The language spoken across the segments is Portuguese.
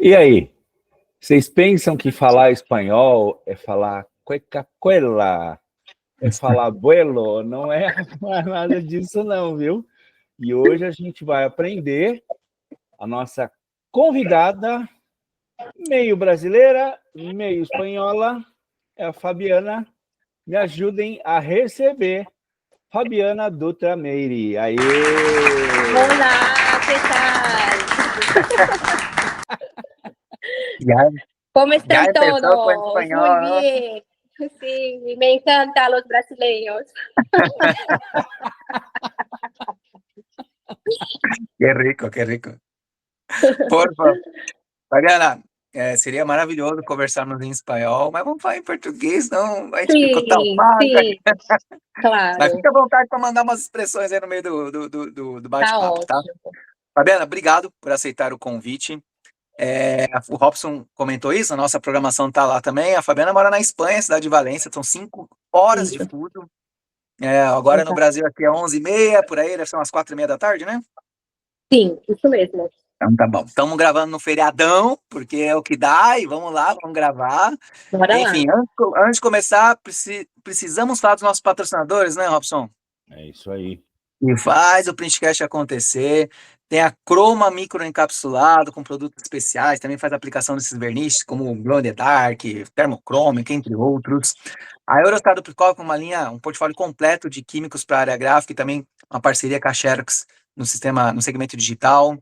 E aí, vocês pensam que falar espanhol é falar Coca-Cola, é falar abuelo? Não é nada disso não, viu? E hoje a gente vai aprender. A nossa convidada, meio brasileira, meio espanhola, é a Fabiana. Me ajudem a receber Fabiana Dutra Meire. Aê! Olá, que tal? ¿Cómo están todos? Muy bien. Sí, me encantan los brasileños. Que rico, que rico. Por favor. Fabiana, seria maravilhoso conversarmos em espanhol, mas vamos falar em português, não vai dificultar o papo. Sí, claro. Mas fica à vontade para mandar umas expressões aí no meio do bate-papo, tá? Ótimo. Fabiana, obrigado por aceitar o convite. O Robson comentou isso, a nossa programação tá lá também. A Fabiana mora na Espanha, cidade de Valência, são 5 horas de fuso. Agora no Brasil aqui é 11h30, por aí, deve ser umas 4h30 da tarde, né? Sim, isso mesmo. Então tá bom. Estamos gravando no feriadão, porque é o que dá, e vamos lá, vamos gravar. Bora Enfim, antes de começar, precisamos falar dos nossos patrocinadores, né, Robson? É isso aí. E faz o Printcast acontecer. Tem a Croma microencapsulado com produtos especiais, também faz aplicação desses verniz, como o Glow in the Dark, Thermochromic, entre outros. A Eurostado Picol com um portfólio completo de químicos para a área gráfica e também uma parceria com a Xerox no segmento digital.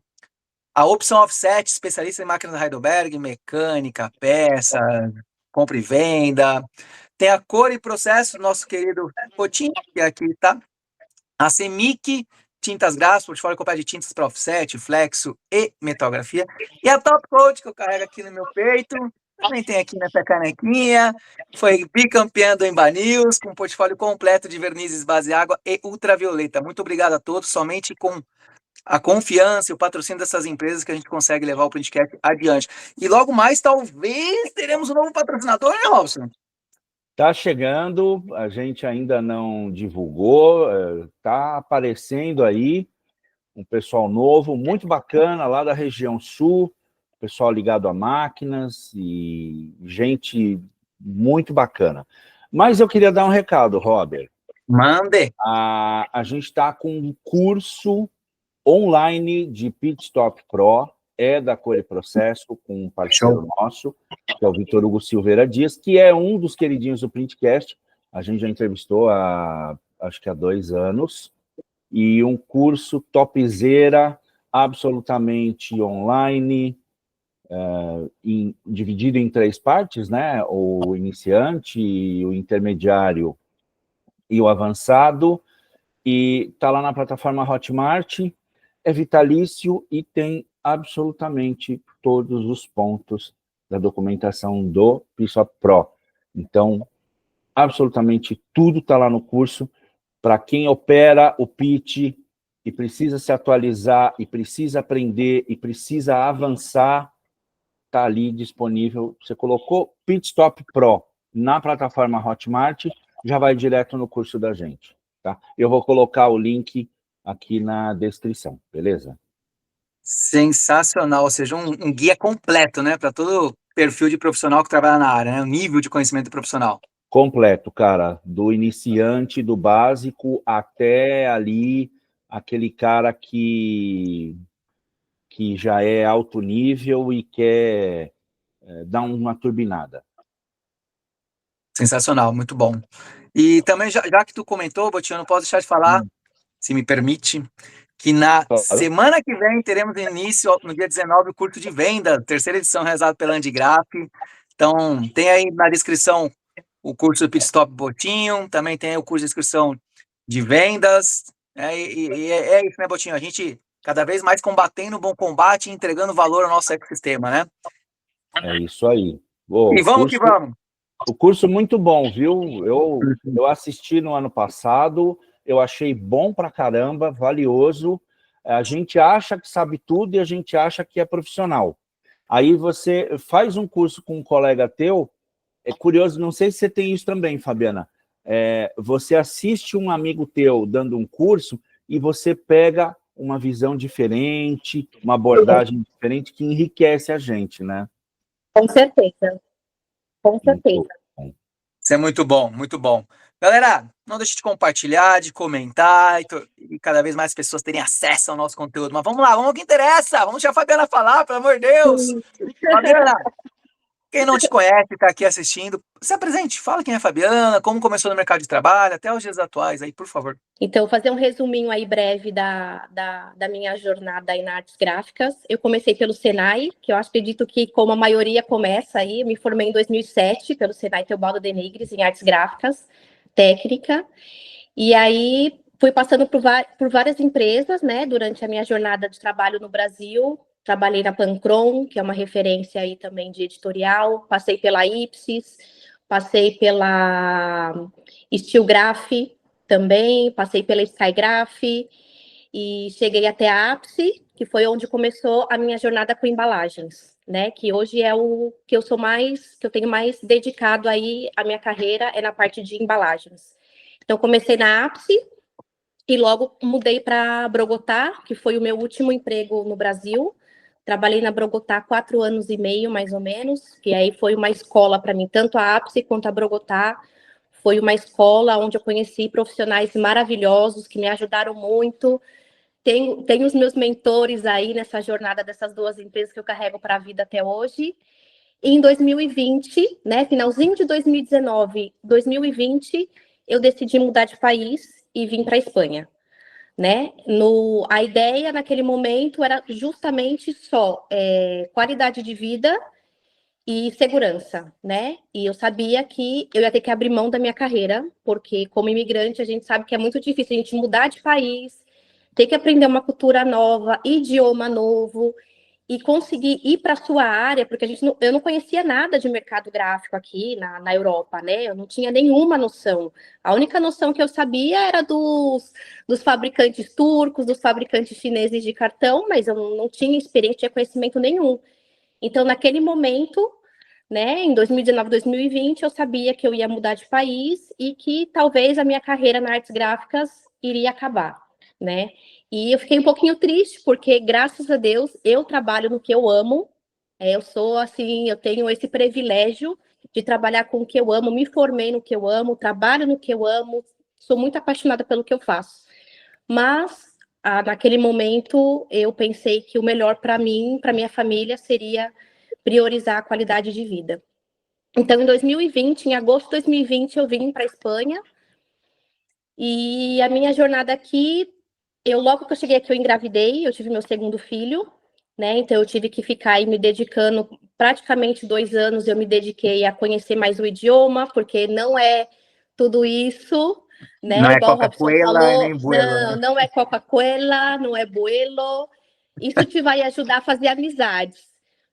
A Opção Offset, especialista em máquinas Heidelberg, mecânica, peça, compra e venda. Tem a Cor e Processo, nosso querido Potinho, que aqui tá. A Semic, tintas gráficas, portfólio completo de tintas para offset, flexo e metografia. E a Top Coat, que eu carrego aqui no meu peito, também tem aqui nessa canequinha. Foi bicampeã do Emba News, com um portfólio completo de vernizes base água e ultravioleta. Muito obrigado a todos, somente com a confiança e o patrocínio dessas empresas que a gente consegue levar o Printcast adiante. E logo mais, talvez, teremos um novo patrocinador, né, Robson? Tá chegando, a gente ainda não divulgou, tá aparecendo aí um pessoal novo, muito bacana, lá da região sul, pessoal ligado a máquinas e gente muito bacana. Mas eu queria dar um recado, Robert. Mande! A gente está com um curso online de Pit Stop Pro, da Cor e Processo, com um parceiro nosso, que é o Vitor Hugo Silveira Dias, que é um dos queridinhos do Printcast. A gente já entrevistou acho que há 2 anos, e um curso topzera, absolutamente online, dividido em 3 partes, né? O iniciante, o intermediário e o avançado, e está lá na plataforma Hotmart, é vitalício e tem absolutamente todos os pontos da documentação do PISOP Pro. Então, absolutamente tudo está lá no curso. Para quem opera o PIT e precisa se atualizar, e precisa aprender, e precisa avançar, está ali disponível. Você colocou Pit Stop Pro na plataforma Hotmart, já vai direto no curso da gente. Tá? Eu vou colocar o link aqui na descrição, beleza? Sensacional, ou seja, um guia completo, né, para todo perfil de profissional que trabalha na área, né, o nível de conhecimento profissional. Completo, cara, do iniciante, do básico, até ali, aquele cara que já é alto nível e quer dar uma turbinada. Sensacional, muito bom. E também, já que tu comentou, Botinho, não posso deixar de falar, se me permite, que na semana que vem teremos início, no dia 19, o curso de venda, terceira edição realizada pela Andigraf. Então, tem aí na descrição o curso do Pit Stop Botinho, também tem o curso de inscrição de vendas, é isso, né, Botinho? A gente cada vez mais combatendo o bom combate e entregando valor ao nosso ecossistema, né? É isso aí. E vamos que vamos! O curso muito bom, viu? Eu assisti no ano passado, eu achei bom pra caramba, valioso. A gente acha que sabe tudo e a gente acha que é profissional. Aí você faz um curso com um colega teu, é curioso, não sei se você tem isso também, Fabiana, você assiste um amigo teu dando um curso e você pega uma visão diferente, uma abordagem diferente que enriquece a gente, né? Com certeza. Com certeza. Isso é muito bom, muito bom. Galera, não deixe de compartilhar, de comentar e cada vez mais pessoas terem acesso ao nosso conteúdo. Mas vamos lá, vamos ao que interessa. Vamos deixar a Fabiana falar, pelo amor de Deus. Fabiana, quem não te conhece, está aqui assistindo, se apresente, fala quem é a Fabiana, como começou no mercado de trabalho, até os dias atuais aí, por favor. Então, fazer um resuminho aí breve da minha jornada aí na artes gráficas. Eu comecei pelo Senai, que eu acredito que, como a maioria começa aí, eu me formei em 2007 pelo Senai Teobaldo Denigres, em artes gráficas, técnica. E aí, fui passando por várias empresas, né, durante a minha jornada de trabalho no Brasil. Trabalhei na Pancron, que é uma referência aí também de editorial. Passei pela Ipsis, passei pela Stilgraph também, passei pela Skygraph e cheguei até a Ápice, que foi onde começou a minha jornada com embalagens, né? Que hoje é o que eu tenho mais dedicado aí a minha carreira é na parte de embalagens. Então comecei na Ápice e logo mudei para Brogotá, que foi o meu último emprego no Brasil. Trabalhei na Brogotá 4 anos e meio, mais ou menos, que aí foi uma escola para mim, tanto a Ápice quanto a Brogotá. Foi uma escola onde eu conheci profissionais maravilhosos que me ajudaram muito. Tenho os meus mentores aí nessa jornada dessas 2 empresas que eu carrego para a vida até hoje. E em 2020, né, finalzinho de 2019, 2020, eu decidi mudar de país e vim para a Espanha. Né? A ideia naquele momento era justamente só qualidade de vida e segurança, né? E eu sabia que eu ia ter que abrir mão da minha carreira, porque como imigrante a gente sabe que é muito difícil a gente mudar de país, ter que aprender uma cultura nova, idioma novo e conseguir ir para a sua área, porque eu não conhecia nada de mercado gráfico aqui na Europa, né? Eu não tinha nenhuma noção. A única noção que eu sabia era dos fabricantes turcos, dos fabricantes chineses de cartão, mas eu não tinha experiência, tinha conhecimento nenhum. Então, naquele momento, né, em 2019, 2020, eu sabia que eu ia mudar de país e que talvez a minha carreira na artes gráficas iria acabar, né? E eu fiquei um pouquinho triste, porque, graças a Deus, eu trabalho no que eu amo. Eu sou, assim, eu tenho esse privilégio de trabalhar com o que eu amo, me formei no que eu amo, trabalho no que eu amo, sou muito apaixonada pelo que eu faço. Mas, naquele momento, eu pensei que o melhor para mim, para minha família, seria priorizar a qualidade de vida. Então, em 2020, em agosto de 2020, eu vim para a Espanha. E a minha jornada aqui, logo que eu cheguei aqui, eu engravidei, eu tive meu segundo filho, né? Então, eu tive que ficar aí me dedicando, praticamente 2 anos, eu me dediquei a conhecer mais o idioma, porque não é tudo isso, né? Não é Igual o Robson Coca-Cola falou, nem Buelo, né? não é Coca-Cola, não é Buelo. Isso te vai ajudar a fazer amizades,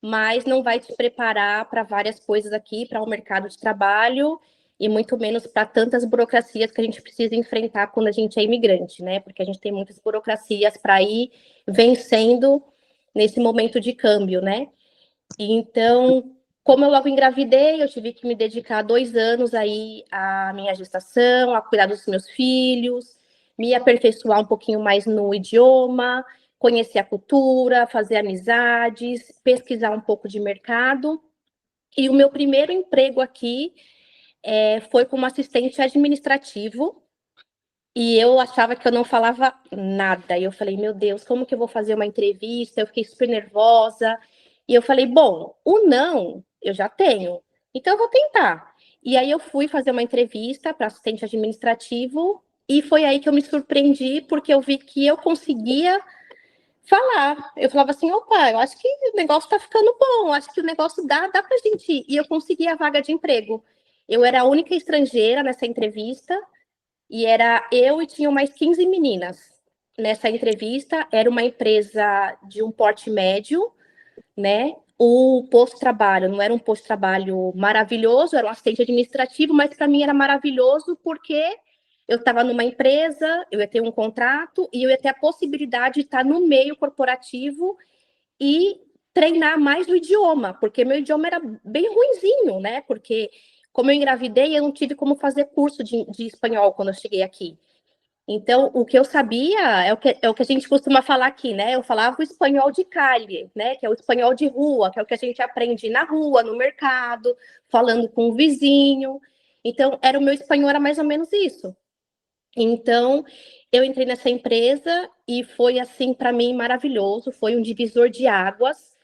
mas não vai te preparar para várias coisas aqui, para o mercado de trabalho e muito menos para tantas burocracias que a gente precisa enfrentar quando a gente é imigrante, né? Porque a gente tem muitas burocracias para ir vencendo nesse momento de câmbio, né? Então, como eu logo engravidei, eu tive que me dedicar 2 anos aí à minha gestação, a cuidar dos meus filhos, me aperfeiçoar um pouquinho mais no idioma, conhecer a cultura, fazer amizades, pesquisar um pouco de mercado. E o meu primeiro emprego aqui foi como assistente administrativo, e eu achava que eu não falava nada. E eu falei, meu Deus, como que eu vou fazer uma entrevista? Eu fiquei super nervosa. E eu falei, bom, o não eu já tenho, então eu vou tentar. E aí eu fui fazer uma entrevista para assistente administrativo, e foi aí que eu me surpreendi, porque eu vi que eu conseguia falar. Eu falava assim, opa, eu acho que o negócio está ficando bom, acho que o negócio dá para a gente ir. E eu consegui a vaga de emprego. Eu era a única estrangeira nessa entrevista, e era eu e tinham mais 15 meninas. Nessa entrevista, era uma empresa de um porte médio, né? O posto de trabalho não era um posto de trabalho maravilhoso, era um assistente administrativo, mas para mim era maravilhoso porque eu estava numa empresa, eu ia ter um contrato e eu ia ter a possibilidade de estar no meio corporativo e treinar mais o idioma, porque meu idioma era bem ruinzinho, né? Porque como eu engravidei, eu não tive como fazer curso de espanhol quando eu cheguei aqui. Então, o que eu sabia é o que a gente costuma falar aqui, né? Eu falava o espanhol de calle, né? Que é o espanhol de rua, que é o que a gente aprende na rua, no mercado, falando com o vizinho. Então, o meu espanhol era mais ou menos isso. Então, eu entrei nessa empresa e foi, assim, para mim, maravilhoso. Foi um divisor de águas,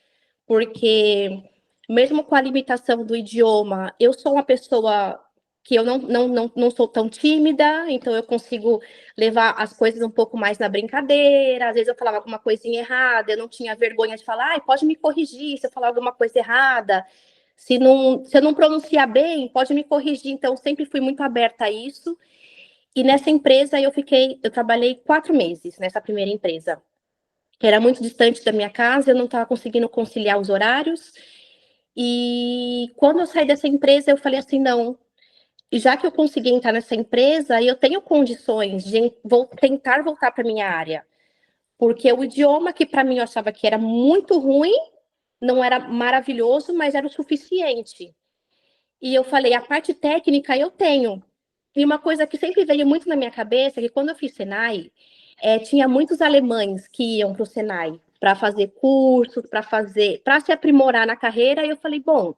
porque mesmo com a limitação do idioma, eu sou uma pessoa que eu não sou tão tímida, então eu consigo levar as coisas um pouco mais na brincadeira. Às vezes eu falava alguma coisinha errada, eu não tinha vergonha de falar, pode me corrigir se eu falar alguma coisa errada. Se eu não pronunciar bem, pode me corrigir. Então, sempre fui muito aberta a isso. E nessa empresa eu trabalhei 4 meses nessa primeira empresa, que era muito distante da minha casa, eu não estava conseguindo conciliar os horários. E quando eu saí dessa empresa, eu falei assim, não, já que eu consegui entrar nessa empresa, eu tenho condições de tentar voltar para minha área. Porque o idioma, que para mim eu achava que era muito ruim, não era maravilhoso, mas era o suficiente. E eu falei, a parte técnica eu tenho. E uma coisa que sempre veio muito na minha cabeça é que quando eu fiz Senai, tinha muitos alemães que iam para o Senai para fazer cursos, para se aprimorar na carreira. E eu falei, bom,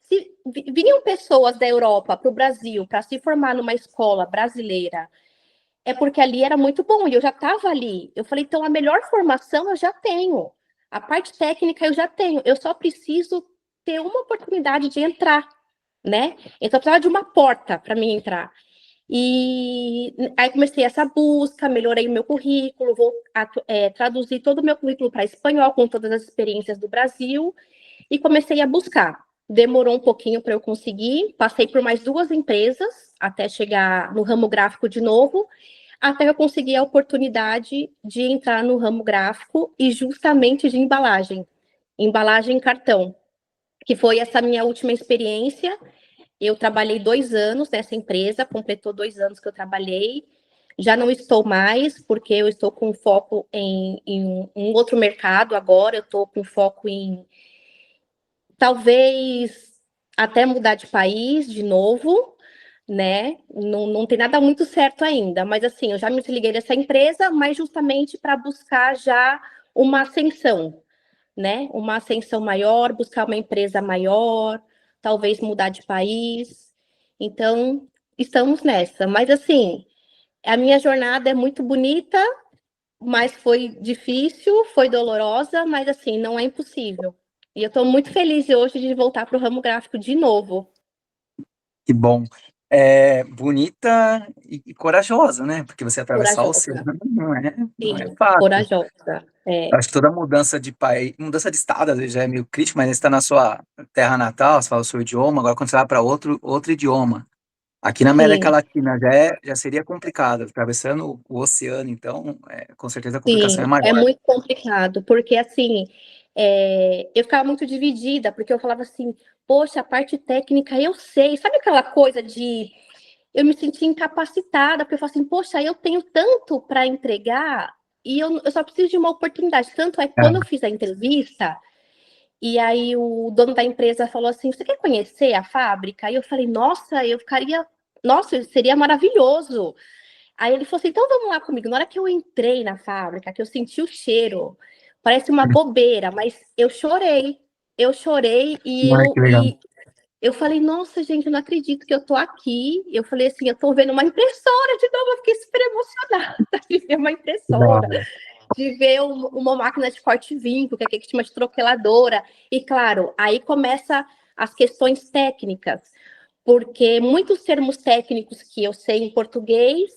se vinham pessoas da Europa para o Brasil para se formar numa escola brasileira, é porque ali era muito bom e eu já estava ali. Eu falei, então a melhor formação eu já tenho, a parte técnica eu já tenho, eu só preciso ter uma oportunidade de entrar, né? Então eu precisava de uma porta para mim entrar. E aí comecei essa busca, melhorei o meu currículo, traduzir todo o meu currículo para espanhol, com todas as experiências do Brasil, e comecei a buscar. Demorou um pouquinho para eu conseguir, passei por mais 2 empresas, até chegar no ramo gráfico de novo, até eu conseguir a oportunidade de entrar no ramo gráfico e justamente de embalagem em cartão, que foi essa minha última experiência. Eu trabalhei 2 anos nessa empresa, completou 2 anos que eu trabalhei. Já não estou mais, porque eu estou com foco em um outro mercado agora. Eu estou com foco em talvez até mudar de país de novo, né? Não tem nada muito certo ainda, mas assim, eu já me desliguei dessa empresa, mas justamente para buscar já uma ascensão, né? Uma ascensão maior, buscar uma empresa maior, talvez mudar de país. Então, estamos nessa. Mas assim, a minha jornada é muito bonita, mas foi difícil, foi dolorosa, mas assim, não é impossível. E eu estou muito feliz hoje de voltar para o ramo gráfico de novo. Que bom. É bonita e corajosa, né? Porque você atravessar o oceano Corajosa. não é Sim, fácil. corajosa. Eu acho que toda mudança de país, mudança de estado, às vezes já é meio crítico, mas você está na sua terra natal, você fala o seu idioma, agora quando você vai para outro idioma. Aqui na América Sim, Latina já seria complicado, atravessando o oceano, então, com certeza a complicação é sim, é maior. muito complicado, porque assim, eu ficava muito dividida, porque eu falava assim, poxa, a parte técnica eu sei, sabe aquela coisa de eu me sentia incapacitada, porque eu falava assim, poxa, eu tenho tanto para entregar e eu só preciso de uma oportunidade. Tanto é que quando eu É, fiz a entrevista, e aí o dono da empresa falou assim, você quer conhecer a fábrica? Aí eu falei, nossa, seria maravilhoso. Aí ele falou assim, então vamos lá comigo. Na hora que eu entrei na fábrica, que eu senti o cheiro, parece uma bobeira, mas eu chorei Ai, que legal. eu falei, nossa, gente, eu não acredito que eu tô aqui. Eu falei assim, eu tô vendo uma impressora de novo. Eu fiquei super emocionada de ver uma impressora, Legal. de ver uma máquina de corte-vimpo, que aqui que chama de troqueladora. E, claro, aí começa as questões técnicas, porque muitos termos técnicos que eu sei em português,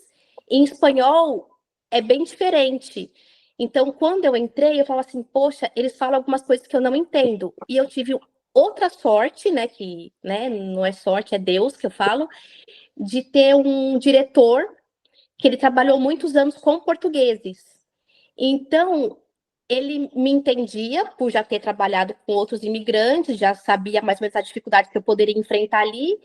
em espanhol é bem diferente. Então, quando eu entrei, eu falava assim, poxa, eles falam algumas coisas que eu não entendo. E eu tive outra sorte, né, que, né, não é sorte, é Deus que eu falo, de ter um diretor que ele trabalhou muitos anos com portugueses. Então, ele me entendia por já ter trabalhado com outros imigrantes, já sabia mais ou menos a dificuldade que eu poderia enfrentar ali,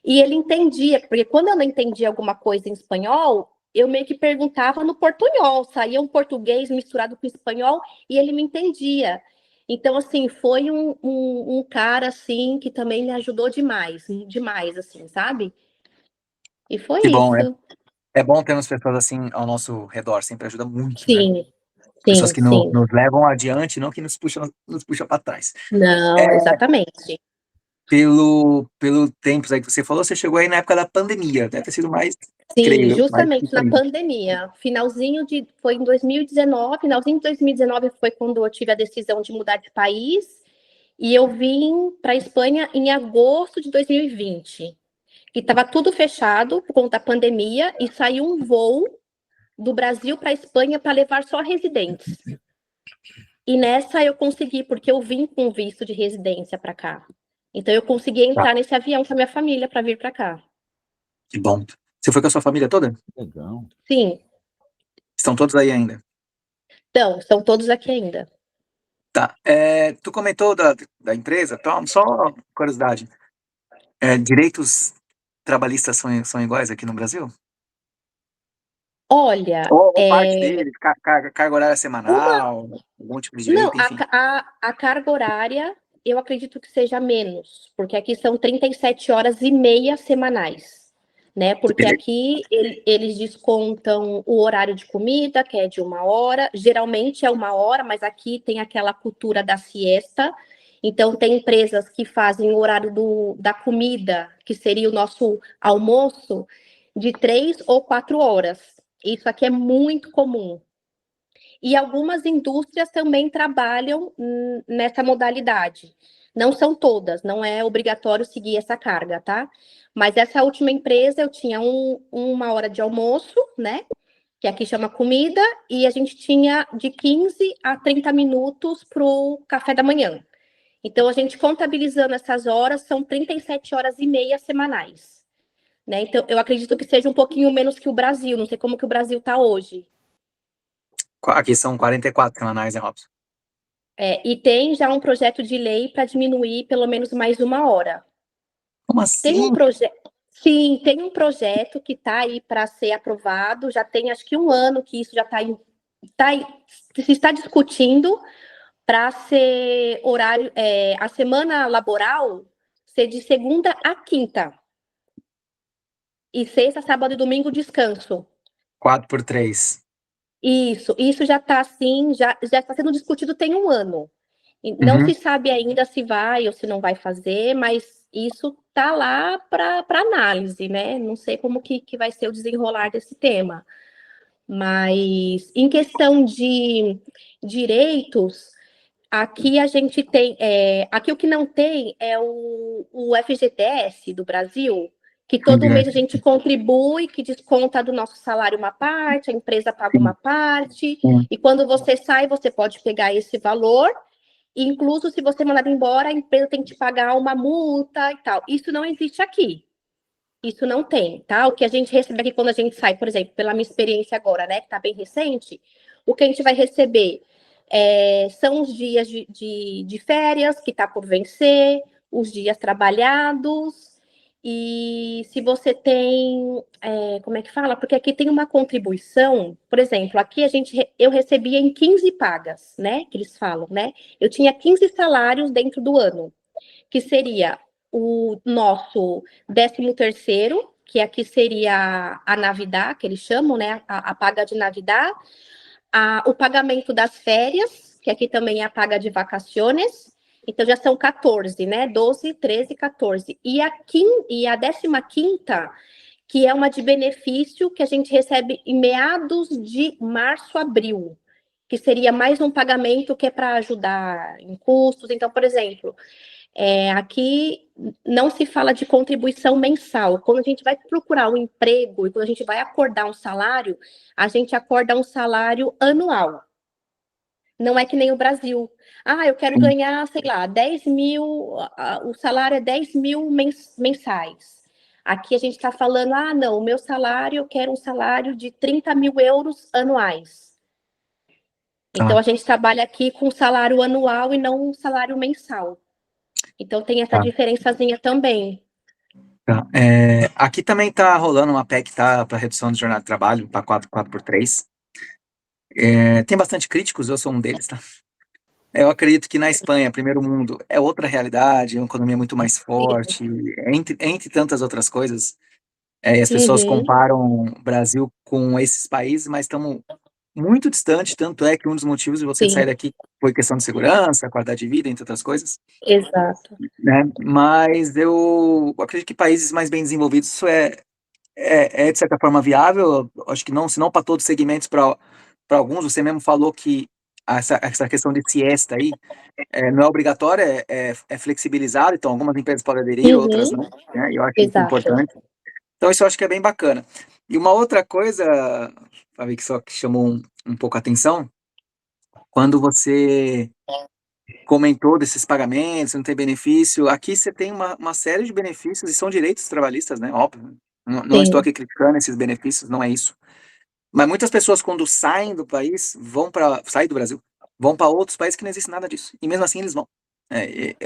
e ele entendia, porque quando eu não entendia alguma coisa em espanhol, eu meio que perguntava no portunhol, saía um português misturado com espanhol, e ele me entendia. Então, assim, foi um cara, assim, que também me ajudou demais, demais, assim, sabe? E foi Que bom, isso. É bom termos pessoas assim ao nosso redor, sempre ajuda muito, né? Sim, Pessoas sim, que sim. nos levam adiante, não que nos puxam para trás. É, Não, exatamente. pelo tempos aí que você falou, você chegou aí na época da pandemia, deve ter sido mais Sim, incrível, mais justamente na incrível. pandemia. Foi em 2019, finalzinho de 2019 foi quando eu tive a decisão de mudar de país, e eu vim para a Espanha em agosto de 2020. E estava tudo fechado por conta da pandemia, e saiu um voo do Brasil para a Espanha para levar só residentes. E nessa eu consegui, porque eu vim com visto de residência para cá. Então eu consegui Tá, entrar nesse avião com a minha família para vir para cá. que bom. Você foi com a sua família toda? Legal. Sim, Estão todos aí ainda? então, estão todos aqui ainda. Tá. Tu comentou da empresa, Tom, só curiosidade. Direitos trabalhistas são iguais aqui no Brasil? Olha, Ou parte deles, carga horária uma. semanal, algum tipo de Não, direito, enfim. a carga horária eu acredito que seja menos, porque aqui são 37 horas e meia semanais, né? Porque aqui eles descontam o horário de comida, que é de 1 hora, geralmente é 1 hora, mas aqui tem aquela cultura da siesta. Então, tem empresas que fazem o horário da comida, que seria o nosso almoço, de 3 ou 4 horas. Isso aqui é muito comum. E algumas indústrias também trabalham nessa modalidade. Não são todas, não é obrigatório seguir essa carga, tá? Mas essa última empresa eu tinha 1 hora de almoço, né? Que aqui chama comida, e a gente tinha de 15 a 30 minutos para o café da manhã. Então, a gente contabilizando essas horas, são 37 horas e meia semanais. Né? Então, eu acredito que seja um pouquinho menos que o Brasil, não sei como que o Brasil está hoje. Aqui são 44 semanais, né, Robson? E tem já um projeto de lei para diminuir pelo menos mais 1 hora. Como Tem um assim? projeto. Sim, tem um projeto que está aí para ser aprovado, já tem acho que 1 ano que isso já se está discutindo para ser horário, a semana laboral ser de segunda a quinta. E sexta, sábado e domingo descanso. 4 por 3. Isso já está assim, já está sendo discutido tem 1 ano. Não Uhum. se sabe ainda se vai ou se não vai fazer, mas isso está lá para análise, né? Não sei como que vai ser o desenrolar desse tema. Mas em questão de direitos, aqui a gente tem. Aqui o que não tem é o FGTS do Brasil, que todo mês a gente contribui, que desconta do nosso salário uma parte, a empresa paga Sim, uma parte, sim. e quando você sai, você pode pegar esse valor. Incluso se você mandar embora, a empresa tem que te pagar uma multa e tal. Isso não existe aqui. Isso não tem, tá? O que a gente recebe aqui quando a gente sai, por exemplo, pela minha experiência agora, né, que tá bem recente, o que a gente vai receber são os dias de férias que tá por vencer, os dias trabalhados, e se você tem, como é que fala? Porque aqui tem uma contribuição, por exemplo, aqui eu recebia em 15 pagas, né, que eles falam, né? Eu tinha 15 salários dentro do ano, que seria o nosso 13º, que aqui seria a Navidad, que eles chamam, né, a paga de Navidad, o pagamento das férias, que aqui também é a paga de vacaciones, então já são 14, né, 12, 13, 14, e a 15ª, que é uma de benefício que a gente recebe em meados de março, abril, que seria mais um pagamento que é para ajudar em custos. Então, por exemplo, aqui não se fala de contribuição mensal. Quando a gente vai procurar um emprego e quando a gente vai acordar um salário, a gente acorda um salário anual. Não é que nem o Brasil. Eu quero ganhar, sei lá, 10 mil, o salário é 10 mil mensais. Aqui a gente está falando, não, o meu salário, eu quero um salário de 30 mil euros anuais. Então, Tá, a gente trabalha aqui com salário anual e não um salário mensal. Então, tem essa tá, diferençazinha também. tá. Aqui também tá rolando uma PEC, tá, para redução de jornada de trabalho, para 4 por 3. Tem bastante críticos, eu sou um deles, tá? Eu acredito que na Espanha, primeiro mundo, é outra realidade, é uma economia muito mais Sim, forte, entre tantas outras coisas. E as pessoas Uhum. comparam o Brasil com esses países, mas estamos muito distante, tanto é que um dos motivos de você sair Sim, daqui foi questão de segurança, qualidade de vida, entre outras coisas, exato. né? Mas eu acredito que países mais bem desenvolvidos isso é de certa forma viável. Eu acho que não, se não para todos os segmentos, para alguns. Você mesmo falou que essa questão de siesta aí não é obrigatória, é flexibilizado, então algumas empresas podem aderir, outras Uhum. não, né? Eu acho isso Exato. importante. Então isso eu acho que é bem bacana. E uma outra coisa, Fabi, que só que chamou um pouco a atenção, quando você comentou desses pagamentos, não tem benefício, aqui você tem uma série de benefícios e são direitos trabalhistas, né? Óbvio. Não estou Sim, aqui criticando esses benefícios, não é isso. Mas muitas pessoas, quando saem do país, saem do Brasil, vão para outros países que não existe nada disso. E mesmo assim eles vão.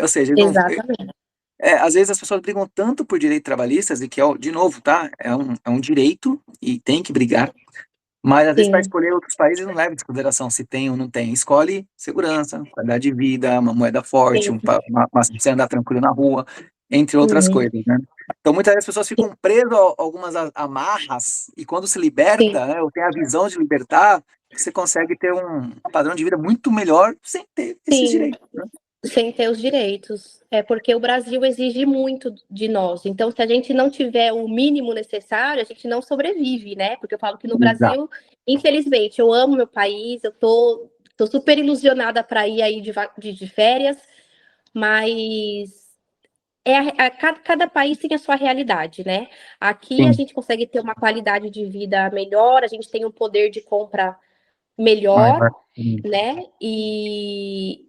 Ou seja, eles não, exatamente. às vezes as pessoas brigam tanto por direitos trabalhistas, e que, de novo, tá? É um direito e tem que brigar. Mas, às vezes, para Sim, escolher outros países, não leva em consideração se tem ou não tem. Escolhe segurança, qualidade de vida, uma moeda forte, sim. você andar tranquilo na rua, entre outras Uhum. coisas, né? Então, muitas vezes as pessoas ficam presas a algumas amarras, e quando se Sim, liberta, né, ou tem a visão de libertar, você consegue ter um padrão de vida muito melhor sem ter esses sim. direitos, né? Sem ter os direitos. É porque o Brasil exige muito de nós. Então, se a gente não tiver o mínimo necessário, a gente não sobrevive, né? Porque eu falo que no Exato. Brasil, infelizmente, eu amo meu país, eu tô super ilusionada para ir aí de férias, mas cada país tem a sua realidade, né? Aqui a Sim. gente consegue ter uma qualidade de vida melhor, a gente tem um poder de compra Mas, melhor, sim. né? E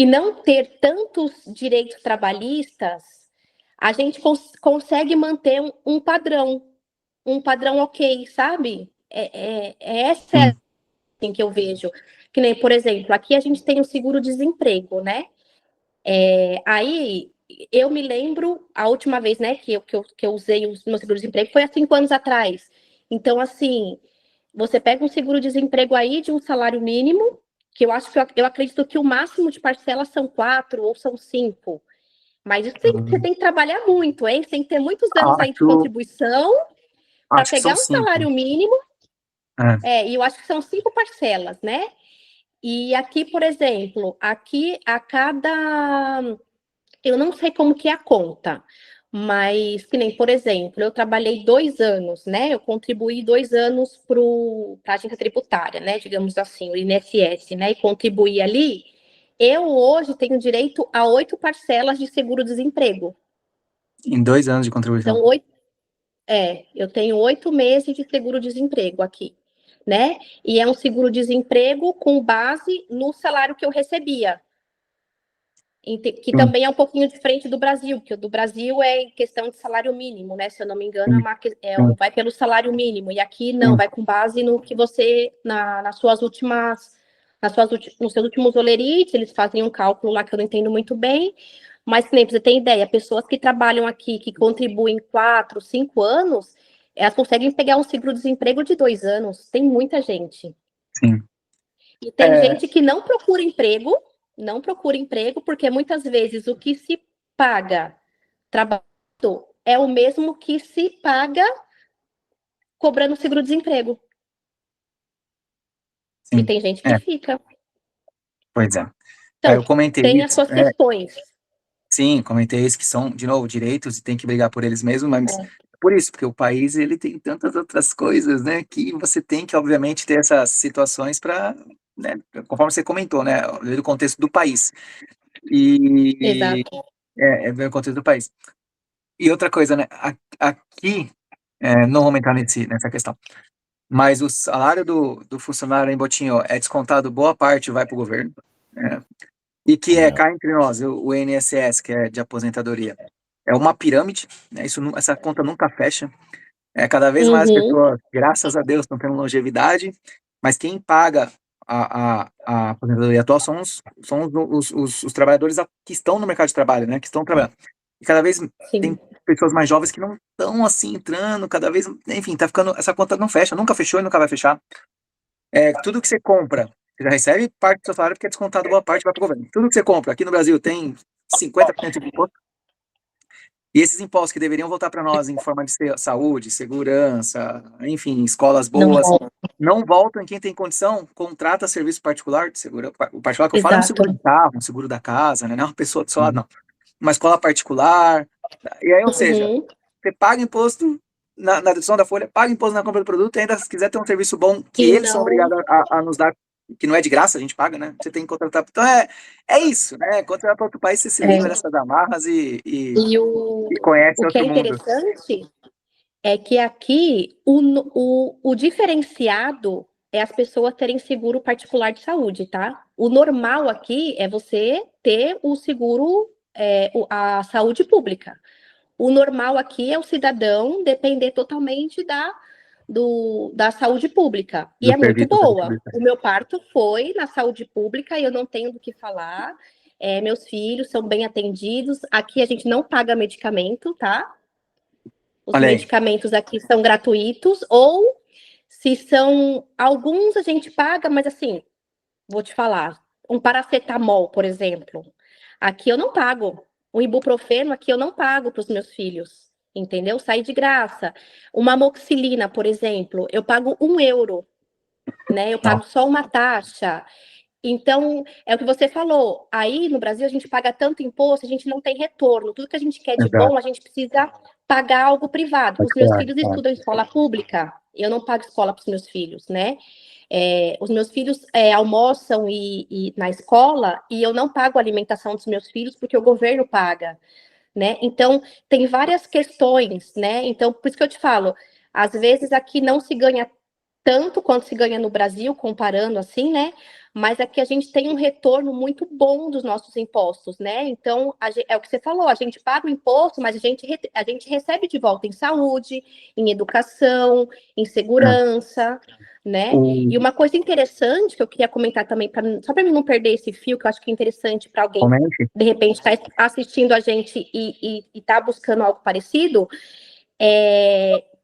não ter tantos direitos trabalhistas, a gente consegue manter um padrão ok, sabe? Essa assim, que eu vejo. Que nem, por exemplo, aqui a gente tem o seguro-desemprego, né? Aí eu me lembro, a última vez, né, que eu usei o meu seguro-desemprego foi há 5 anos atrás. Então, assim, você pega um seguro-desemprego aí de um salário mínimo, que eu acho que eu acredito que o máximo de parcelas são 4 ou são 5. Mas isso você Hum, tem que trabalhar muito, hein? Você tem que ter muitos anos aí de acho, contribuição para acho que são pegar um 5. salário mínimo. É. E eu acho que são 5 parcelas, né? E aqui, por exemplo, aqui a cada. Eu não sei como que é a conta, mas que nem, por exemplo, eu trabalhei 2 anos, né? Eu contribuí 2 anos para a agência tributária, né? Digamos assim, o INSS, né? E contribuí ali. Eu hoje tenho direito a 8 parcelas de seguro-desemprego. Em 2 anos de contribuição. Então, eu tenho 8 meses de seguro-desemprego aqui, né? E é um seguro-desemprego com base no salário que eu recebia. Que Sim, também é um pouquinho diferente do Brasil, porque o do Brasil é em questão de salário mínimo, né? Se eu não me engano, sim, sim, vai pelo salário mínimo, e aqui não, sim, vai com base no que você, nos seus últimos olerites, eles fazem um cálculo lá que eu não entendo muito bem, mas nem pra você ter ideia, pessoas que trabalham aqui, que contribuem 4, 5 anos, elas conseguem pegar um seguro-desemprego de 2 anos, tem muita gente. sim. E tem É, gente que não procura emprego, porque muitas vezes o que se paga trabalhando é o mesmo que se paga cobrando seguro-desemprego. E sim, tem gente que fica. pois é. Então, Eu comentei tem as isso, suas questões. sim, comentei isso, que são, de novo, direitos e tem que brigar por eles mesmos, mas por isso, porque o país, ele tem tantas outras coisas, né, que você tem que, obviamente, ter essas situações para, né, conforme você comentou, né, ver o contexto do país. E Exato. ver o contexto do país. E outra coisa, né, aqui, não vou entrar nessa questão, mas o salário do funcionário em Botinho é descontado, boa parte vai para o governo, né? E que cá entre nós, o INSS, que é de aposentadoria, é uma pirâmide, né? Essa conta nunca fecha. Cada vez mais as Uhum. pessoas, graças a Deus, estão tendo longevidade, mas quem paga a aposentadoria atual são os trabalhadores que estão no mercado de trabalho, né? Que estão trabalhando. E cada vez Sim. tem pessoas mais jovens que não estão assim entrando, cada vez, enfim, tá ficando, essa conta não fecha, nunca fechou e nunca vai fechar. Tudo que você compra, você já recebe parte do seu salário porque é descontado, boa parte vai para o governo. Tudo que você compra aqui no Brasil tem 50% de imposto. E esses impostos que deveriam voltar para nós em forma de saúde, segurança, enfim, escolas Não boas, volta. não voltam em quem tem condição, contrata serviço particular de segurança. O particular que eu falo é um Exato. seguro de carro, um seguro da casa, né? Não é uma pessoa do seu lado, Uhum. não. Uma escola particular. E aí, ou seja, Uhum. você paga imposto na dedução da folha, paga imposto na compra do produto, e ainda se quiser ter um serviço bom que E eles são não. obrigados a nos dar, que não é de graça, a gente paga, né? Você tem que contratar. Então é isso, né? Quando você vai para outro país, você se livra É. dessas amarras E e conhece o que é outro mundo. interessante é que aqui o diferenciado é as pessoas terem seguro particular de saúde, tá? O normal aqui é você ter o seguro, a saúde pública. O normal aqui é o cidadão depender totalmente da saúde pública. E Do é muito serviço da boa. distribuição. O meu parto foi na saúde pública e eu não tenho do que falar. Meus filhos são bem atendidos. Aqui a gente não paga medicamento, tá? Os Olha aí. medicamentos aqui são gratuitos, ou se são alguns a gente paga, mas assim, vou te falar, um paracetamol, por exemplo, aqui eu não pago. O ibuprofeno aqui eu não pago para os meus filhos, entendeu? Sai de graça. Uma amoxicilina, por exemplo, eu pago 1 euro, né? Eu pago só uma taxa. Então, é o que você falou. Aí no Brasil a gente paga tanto imposto, a gente não tem retorno. Tudo que a gente quer de Exato. bom, a gente precisa pagar algo privado. Os meus Particular, filhos claro. estudam em escola pública, eu não pago escola para os meus filhos, né? Os meus filhos almoçam na escola e eu não pago a alimentação dos meus filhos porque o governo paga, né? Então, tem várias questões, né? Então, por isso que eu te falo, às vezes aqui não se ganha tanto quanto se ganha no Brasil, comparando assim, né? Mas aqui a gente tem um retorno muito bom dos nossos impostos, né? Então, é o que você falou, a gente paga o imposto, mas a gente recebe de volta em saúde, em educação, em É. segurança, né? E uma coisa interessante que eu queria comentar também, só para não perder esse fio, que eu acho que é interessante para alguém, Comente. de repente, estar assistindo a gente e tá buscando algo parecido,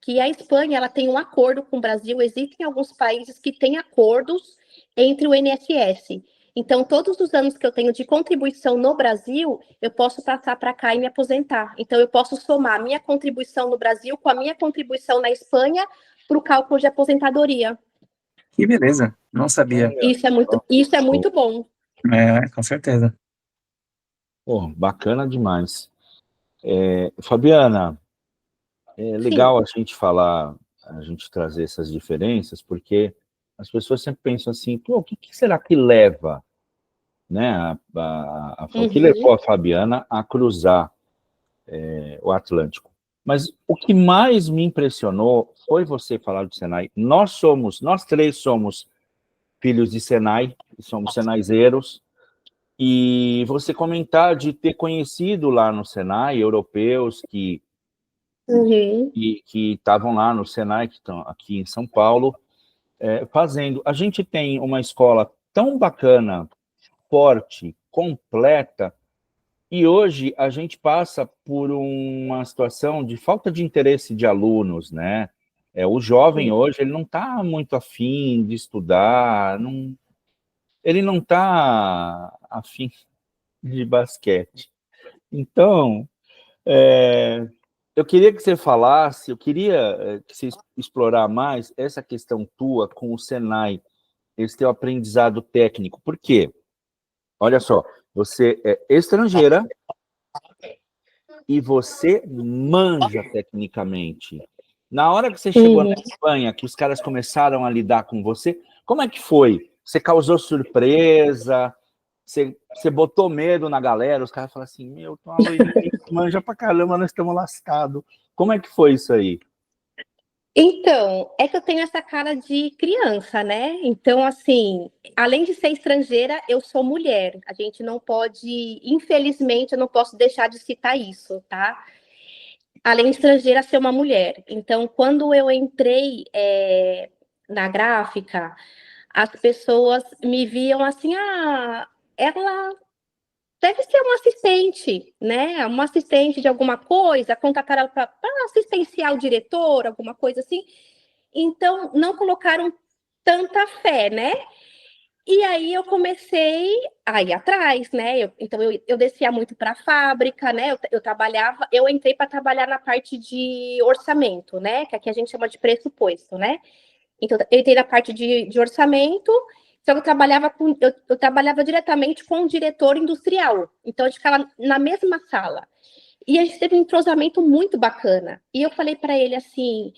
que a Espanha ela tem um acordo com o Brasil. Existem alguns países que têm acordos entre o INSS. Então, todos os anos que eu tenho de contribuição no Brasil, eu posso passar para cá e me aposentar. Então, eu posso somar a minha contribuição no Brasil com a minha contribuição na Espanha para o cálculo de aposentadoria. Que beleza. Não sabia. Olha Isso é só. muito bom. Com certeza. Pô, bacana demais. Fabiana, é Sim. legal a gente falar, a gente trazer essas diferenças, porque as pessoas sempre pensam assim, pô, o que será que leva, né, o que levou a Fabiana a cruzar o Atlântico? Mas o que mais me impressionou foi você falar do Senai. Nós três somos filhos de Senai, somos senaizeiros, e você comentar de ter conhecido lá no Senai europeus que estavam lá no Senai, que estão aqui em São Paulo, fazendo. A gente tem uma escola tão bacana, forte, completa, e hoje a gente passa por uma situação de falta de interesse de alunos, né? O jovem hoje, ele não está muito afim de estudar, ele não está afim de basquete. Então, eu queria que você falasse, eu queria que você explorar mais essa questão tua com o Senai, esse teu aprendizado técnico. Por quê? Olha só, você é estrangeira e você manja tecnicamente. Na hora que você chegou na Espanha, que os caras começaram a lidar com você, como é que foi? Você causou surpresa? Você botou medo na galera? Os caras falaram assim, meu, tem uma loirinha que manja pra caramba, nós estamos lascados. Como é que foi isso aí? Então, é que eu tenho essa cara de criança, né? Então, assim, além de ser estrangeira, eu sou mulher. A gente não pode, infelizmente, eu não posso deixar de citar isso, tá? Além de estrangeira, ser uma mulher. Então, quando eu entrei na gráfica, as pessoas me viam assim, ela deve ser uma assistente, né? Uma assistente de alguma coisa, contratar ela para assistenciar o diretor, alguma coisa assim. Então, não colocaram tanta fé, né? E aí eu comecei a ir atrás, né? Então eu descia muito para a fábrica, né? Eu entrei para trabalhar na parte de orçamento, né? Que aqui a gente chama de pressuposto, né? Então eu entrei na parte de orçamento, só que eu trabalhava diretamente com o diretor industrial. Então a gente ficava na mesma sala. E a gente teve um entrosamento muito bacana. E eu falei para ele assim,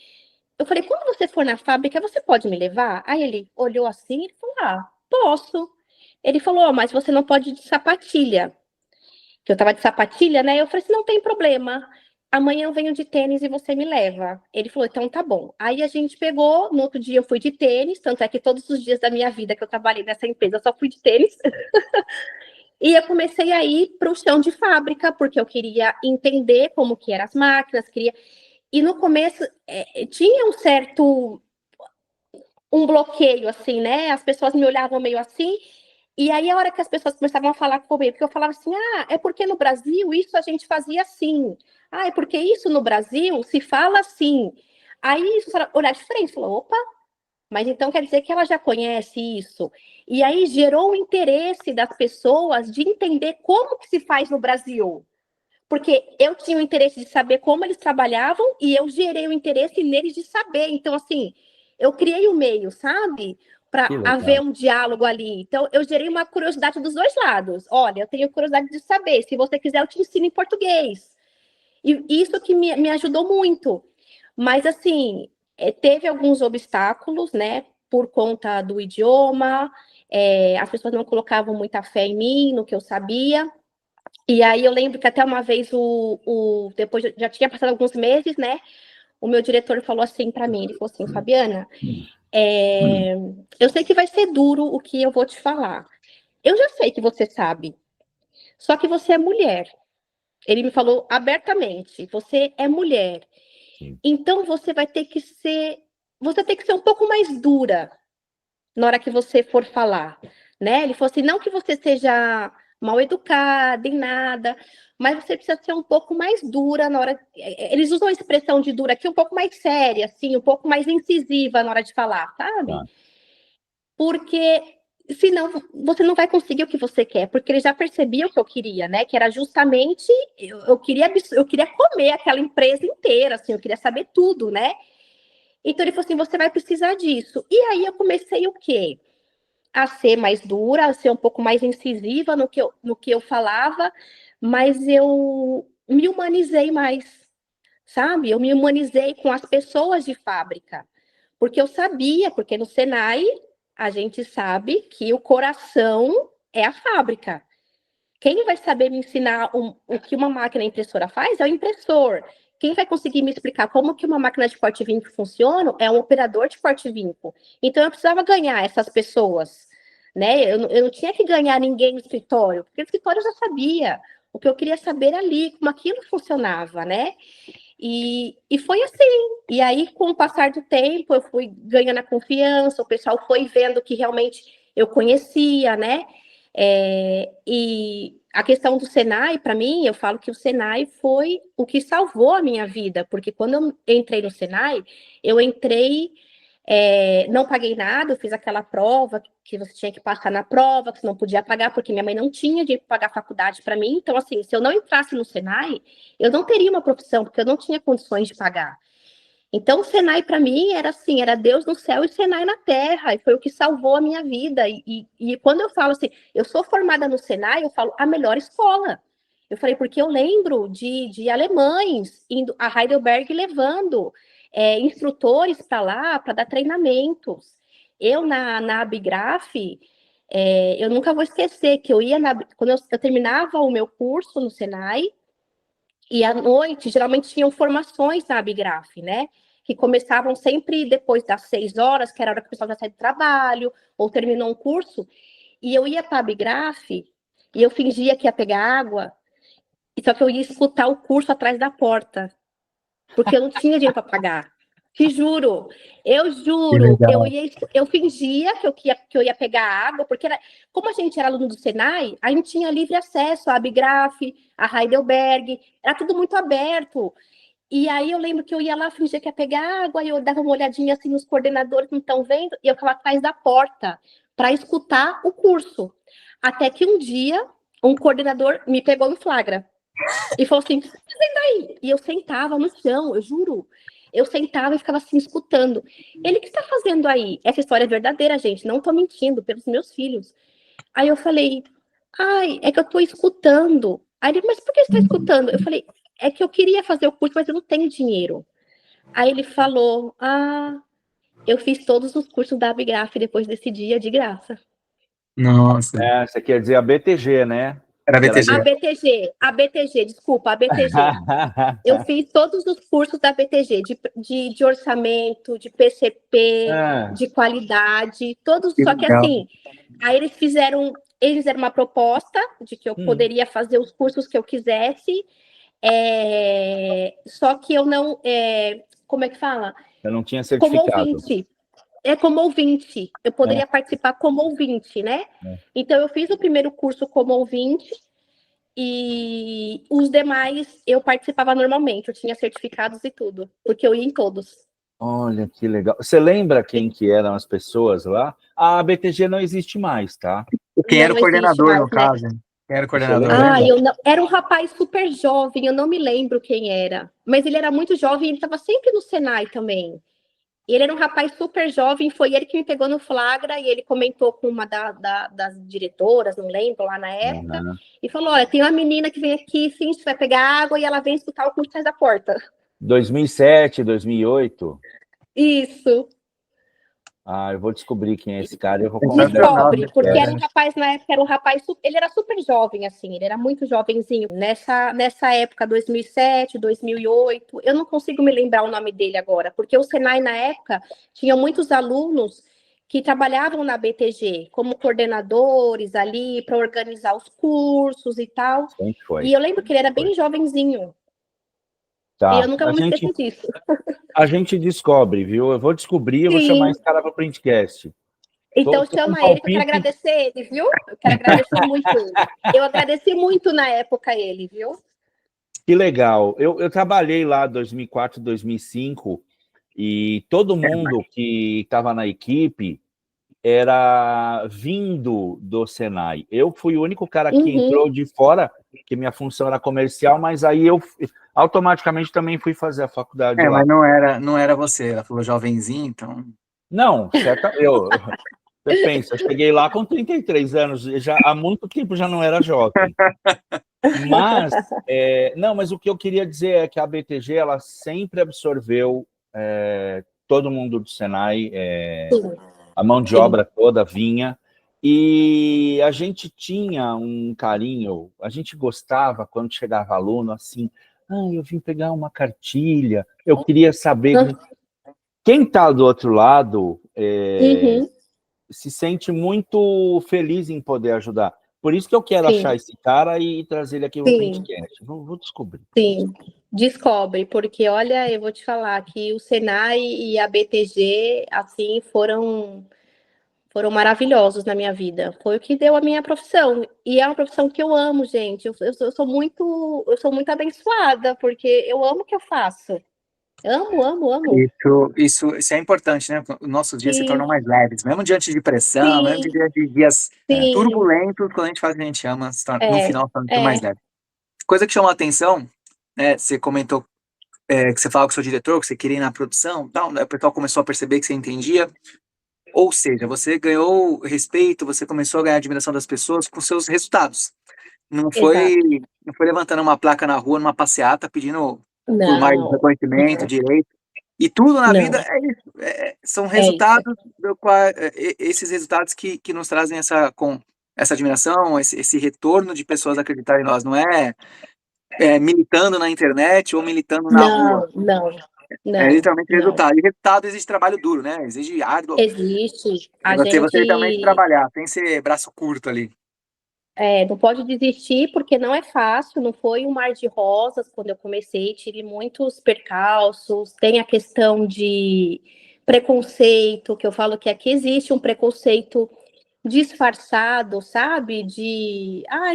eu falei, quando você for na fábrica, você pode me levar? Aí ele olhou assim e falou, posso. Ele falou, mas você não pode ir de sapatilha. Que eu tava de sapatilha, né? Eu falei assim, não tem problema. Amanhã eu venho de tênis e você me leva. Ele falou, então tá bom. Aí a gente pegou, no outro dia eu fui de tênis, tanto é que todos os dias da minha vida que eu trabalhei nessa empresa, eu só fui de tênis. E eu comecei a ir para o chão de fábrica, porque eu queria entender como que eram as máquinas, queria... E no começo tinha um bloqueio, assim, né? As pessoas me olhavam meio assim, e aí a hora que as pessoas começavam a falar comigo, porque eu falava assim, é porque no Brasil isso a gente fazia assim. É porque isso no Brasil se fala assim. Aí isso olhar diferente, falou, opa, mas então quer dizer que ela já conhece isso. E aí gerou o interesse das pessoas de entender como que se faz no Brasil. Porque eu tinha o interesse de saber como eles trabalhavam e eu gerei o interesse neles de saber. Então, assim, eu criei o meio, sabe? Para haver um diálogo ali. Então, eu gerei uma curiosidade dos dois lados. Olha, eu tenho curiosidade de saber. Se você quiser, eu te ensino em português. E isso que me ajudou muito. Mas, assim, teve alguns obstáculos, né? Por conta do idioma. As pessoas não colocavam muita fé em mim, no que eu sabia. E aí eu lembro que até uma vez, depois já tinha passado alguns meses, né? O meu diretor falou assim para mim, ele falou assim, Fabiana, eu sei que vai ser duro o que eu vou te falar. Eu já sei que você sabe, só que você é mulher. Ele me falou abertamente, você é mulher. Então você tem que ser um pouco mais dura na hora que você for falar, né? Ele falou assim, não que você seja mal educada em nada, mas você precisa ser um pouco mais dura na hora. Eles usam a expressão de dura aqui um pouco mais séria, assim, um pouco mais incisiva na hora de falar, sabe? Tá. Porque senão você não vai conseguir o que você quer, porque ele já percebia o que eu queria, né? Que era justamente eu queria comer aquela empresa inteira, assim, eu queria saber tudo, né? Então ele falou assim, você vai precisar disso. E aí eu comecei o quê? A ser mais dura, a ser um pouco mais incisiva no que eu falava, mas eu me humanizei mais, sabe? Eu me humanizei com as pessoas de fábrica, porque eu sabia, porque no Senai a gente sabe que o coração é a fábrica. Quem vai saber me ensinar o que uma máquina impressora faz é o impressor. Quem vai conseguir me explicar como que uma máquina de corte-vinco funciona é um operador de corte-vinco. Então, eu precisava ganhar essas pessoas, né? Eu não tinha que ganhar ninguém no escritório, porque no escritório eu já sabia. O que eu queria saber ali, como aquilo funcionava, né? E foi assim. E aí, com o passar do tempo, eu fui ganhando a confiança, o pessoal foi vendo que realmente eu conhecia, né? E a questão do Senai, para mim, eu falo que o Senai foi o que salvou a minha vida, porque quando eu entrei no Senai, eu entrei, não paguei nada, eu fiz aquela prova que você tinha que passar na prova, que você não podia pagar, porque minha mãe não tinha dinheiro para pagar a faculdade para mim. Então, assim, se eu não entrasse no Senai, eu não teria uma profissão, porque eu não tinha condições de pagar. Então, o Senai, para mim, era assim, era Deus no céu e Senai na terra, e foi o que salvou a minha vida. E quando eu falo assim, eu sou formada no Senai, eu falo a melhor escola. Eu falei, porque eu lembro de alemães indo a Heidelberg levando instrutores para lá, para dar treinamentos. Eu, na Abigraf, eu nunca vou esquecer que eu ia, quando eu terminava o meu curso no Senai, e à noite, geralmente, tinham formações na Abigraf, né? Que começavam sempre depois das 6 horas, que era a hora que o pessoal já sai do trabalho, ou terminou um curso. E eu ia para a Abigraf, e eu fingia que ia pegar água, só que eu ia escutar o curso atrás da porta, porque eu não tinha dinheiro para pagar. Te juro, eu juro, eu fingia que eu ia pegar água, porque como a gente era aluno do Senai, a gente tinha livre acesso à Abigraf, à Heidelberg, era tudo muito aberto. E aí eu lembro que eu ia lá, fingia que ia pegar água, e eu dava uma olhadinha assim nos coordenadores não estão vendo, e eu ficava atrás da porta para escutar o curso. Até que um dia, um coordenador me pegou no flagra e falou assim: o que você está fazendo aí? E eu sentava no chão, eu juro. Eu sentava e ficava assim, escutando. Ele, o que está fazendo aí? Essa história é verdadeira, gente, não estou mentindo, pelos meus filhos. Aí eu falei, ai, é que eu estou escutando. Aí ele, mas por que você está escutando? Eu falei, é que eu queria fazer o curso, mas eu não tenho dinheiro. Aí ele falou, eu fiz todos os cursos da Abigraf depois desse dia de graça. Nossa, Você quer dizer a BTG, né? era Que era BTG. A BTG, desculpa, a BTG. Eu fiz todos os cursos da BTG, de orçamento, de PCP, de qualidade, todos, Que só que legal. assim, aí eles fizeram uma proposta de que eu poderia fazer os cursos que eu quisesse, só que eu não, como é que fala? Eu não tinha Como certificado. ouvinte. Como ouvinte. Eu poderia participar como ouvinte, né? Então, eu fiz o primeiro curso como ouvinte e os demais eu participava normalmente. Eu tinha certificados e tudo, porque eu ia em todos. Olha, que legal. Você lembra quem que eram as pessoas lá? A BTG não existe mais, tá? Quem era o Não existe coordenador, mais, no caso? Quem era o Você coordenador, lembra? lembra? eu não, era um rapaz super jovem, eu não me lembro quem era, mas ele era muito jovem e ele estava sempre no Senai também. Ele era um rapaz super jovem, foi ele que me pegou no flagra e ele comentou com uma das diretoras, não lembro, lá na época, e falou, olha, tem uma menina que vem aqui, sim, você vai pegar água e ela vem escutar o curso atrás da porta. 2007, 2008. Isso. Eu vou descobrir quem é esse cara e eu vou convidar ele. Descobre, porque era um rapaz, na época, era um rapaz, ele era super jovem, assim, ele era muito jovenzinho. Nessa época, 2007, 2008, eu não consigo me lembrar o nome dele agora, porque o Senai, na época, tinha muitos alunos que trabalhavam na BTG, como coordenadores ali, para organizar os cursos e tal. Sempre foi. E eu lembro que ele era bem jovenzinho. Tá. E eu nunca vou me esquecer disso. A gente descobre, viu? Eu vou descobrir, eu vou chamar esse cara para o Printcast. Então chama ele, que eu quero agradecer ele, viu? Eu quero agradecer muito ele. Eu agradeci muito na época ele, viu? Que legal. Eu trabalhei lá em 2004, 2005 e todo mundo que estava na equipe era vindo do Senai. Eu fui o único cara que entrou de fora, que minha função era comercial, mas aí eu automaticamente também fui fazer a faculdade lá. Mas não era você, ela falou jovenzinho, então... Não, você pensa, eu cheguei lá com 33 anos, já há muito tempo já não era jovem. Mas, mas o que eu queria dizer é que a BTG, ela sempre absorveu todo mundo do Senai, a mão de obra toda vinha, e a gente tinha um carinho, a gente gostava quando chegava aluno, assim, eu vim pegar uma cartilha, eu queria saber... Quem está do outro lado se sente muito feliz em poder ajudar. Por isso que eu quero achar esse cara e trazer ele aqui no Printcast. Vou descobrir. Sim, descobre, porque olha, eu vou te falar que o Senai e a BTG, assim, foram maravilhosos na minha vida. Foi o que deu a minha profissão. E é uma profissão que eu amo, gente. Eu sou muito abençoada, porque eu amo o que eu faço. Amo. Isso é importante, né? Os nossos dias se tornam mais leves, mesmo diante de pressão, mesmo diante de dias turbulentos, quando a gente faz o que a gente ama, no final se torna mais leve. Coisa que chamou a atenção, né? Você comentou que você falava com o seu diretor, que você queria ir na produção, tal, né, o pessoal começou a perceber que você entendia. Ou seja, você ganhou respeito, você começou a ganhar admiração das pessoas com seus resultados. Não foi levantando uma placa na rua, numa passeata, pedindo por mais reconhecimento, direito. E tudo na vida é isso. São resultados, esses resultados que nos trazem essa admiração, esse retorno de pessoas acreditarem em nós. Não é militando na internet ou militando na rua. Não. É literalmente resultado. E resultado exige trabalho duro, né? Exige árduo. Existe. Você também trabalhar, tem que ser braço curto ali. Não pode desistir, porque não é fácil, não foi um mar de rosas quando eu comecei, tive muitos percalços, tem a questão de preconceito, que eu falo que aqui existe um preconceito disfarçado, sabe?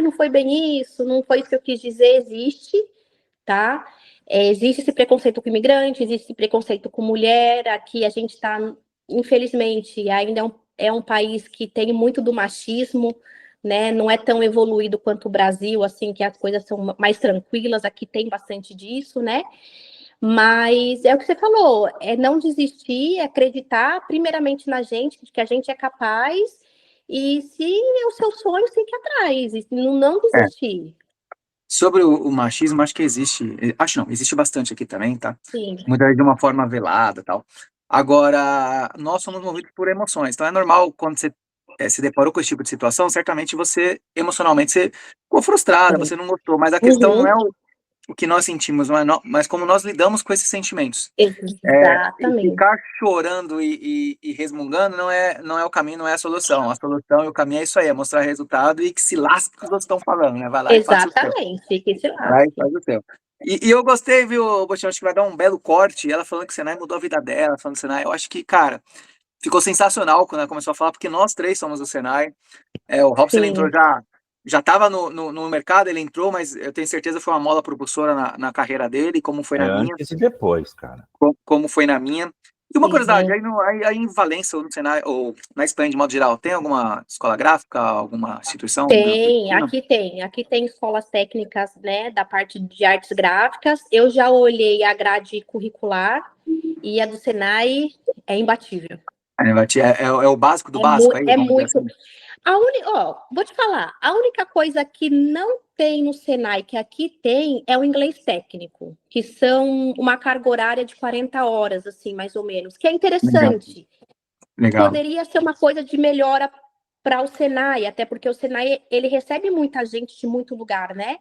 Não foi bem isso, não foi isso que eu quis dizer, existe, tá? Existe esse preconceito com imigrante, existe esse preconceito com mulher. Aqui a gente está, infelizmente, ainda é um país que tem muito do machismo, né? Não é tão evoluído quanto o Brasil, assim, que as coisas são mais tranquilas. Aqui tem bastante disso, né? Mas é o que você falou, é não desistir, é acreditar primeiramente na gente, de que a gente é capaz, e se é o seu sonho, tem que ir atrás, e não É, desistir. sobre o machismo, acho que existe, acho não, existe bastante aqui também, tá? Sim. Muitas vezes de uma forma velada e tal. Agora, nós somos movidos por emoções, então é normal quando você se deparou com esse tipo de situação, certamente você, emocionalmente, você ficou frustrada, você não gostou, mas a questão não Uhum. é o que nós sentimos, mas como nós lidamos com esses sentimentos. E Exatamente. ficar chorando e resmungando não é o caminho, não é a solução. A solução e o caminho é isso aí, é mostrar resultado e que se lasque o que os outros estão falando, né? Vai lá e faça o seu. Exatamente, fica esse Vai e lasque. faz o seu. E eu gostei, viu, Botinho? Acho que vai dar um belo corte. Ela falando que o Senai mudou a vida dela, falando do Senai. Eu acho que, cara, ficou sensacional quando ela começou a falar, porque nós três somos do Senai. O Robson, ele entrou Sim, já estava no mercado, ele entrou, mas eu tenho certeza que foi uma mola propulsora na carreira dele, como foi É na minha. antes e depois, cara. Como foi na minha. E uma curiosidade, sim. aí em Valência, ou no Senai, ou na Espanha de modo geral, tem alguma escola gráfica, alguma instituição? Aqui tem escolas técnicas, né, da parte de artes gráficas. Eu já olhei a grade curricular e a do Senai é imbatível. É o básico do básico, aí, É vamos dizer muito. assim. Vou te falar, a única coisa que não tem no Senai, que aqui tem, é o inglês técnico, que são uma carga horária de 40 horas, assim, mais ou menos, que é Legal, interessante. legal. Poderia ser uma coisa de melhora para o Senai, até porque o Senai, ele recebe muita gente de muito lugar, né?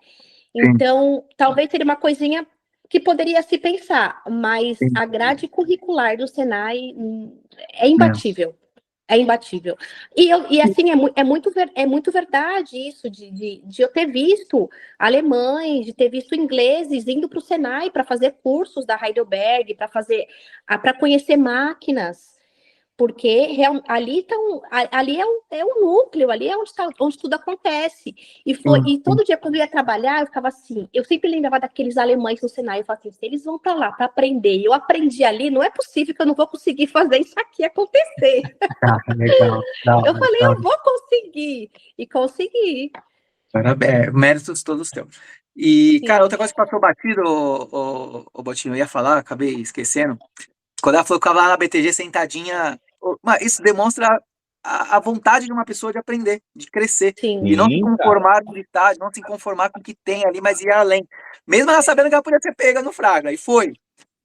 Sim, Então, talvez seria uma coisinha que poderia se pensar, mas sim. a grade curricular do Senai é É. imbatível. É imbatível. E assim, é muito verdade isso, de eu ter visto alemães, de ter visto ingleses indo para o Senai para fazer cursos da Heidelberg, para conhecer máquinas, porque ali é o núcleo, ali é onde tudo acontece. Sim, E sim. todo dia, quando eu ia trabalhar, eu ficava assim, eu sempre lembrava daqueles alemães no Senai, eu falava assim, se eles vão para lá para aprender, e eu aprendi ali, não é possível que eu não vou conseguir fazer isso aqui acontecer. Tá, legal. Da Eu hora, falei, da eu hora. vou conseguir. E consegui. Parabéns, méritos todos teus. E, cara, outra Sim, coisa que passou batido, o Botinho, eu ia falar, acabei esquecendo. Quando ela falou que ficava lá na BTG sentadinha, mas isso demonstra a vontade de uma pessoa de aprender, de crescer, sim, de não se Sim, cara. conformar onde está, de não se conformar com o que tem ali, mas ir além. Mesmo ela sabendo que ela podia ser pega no Fraga, e foi.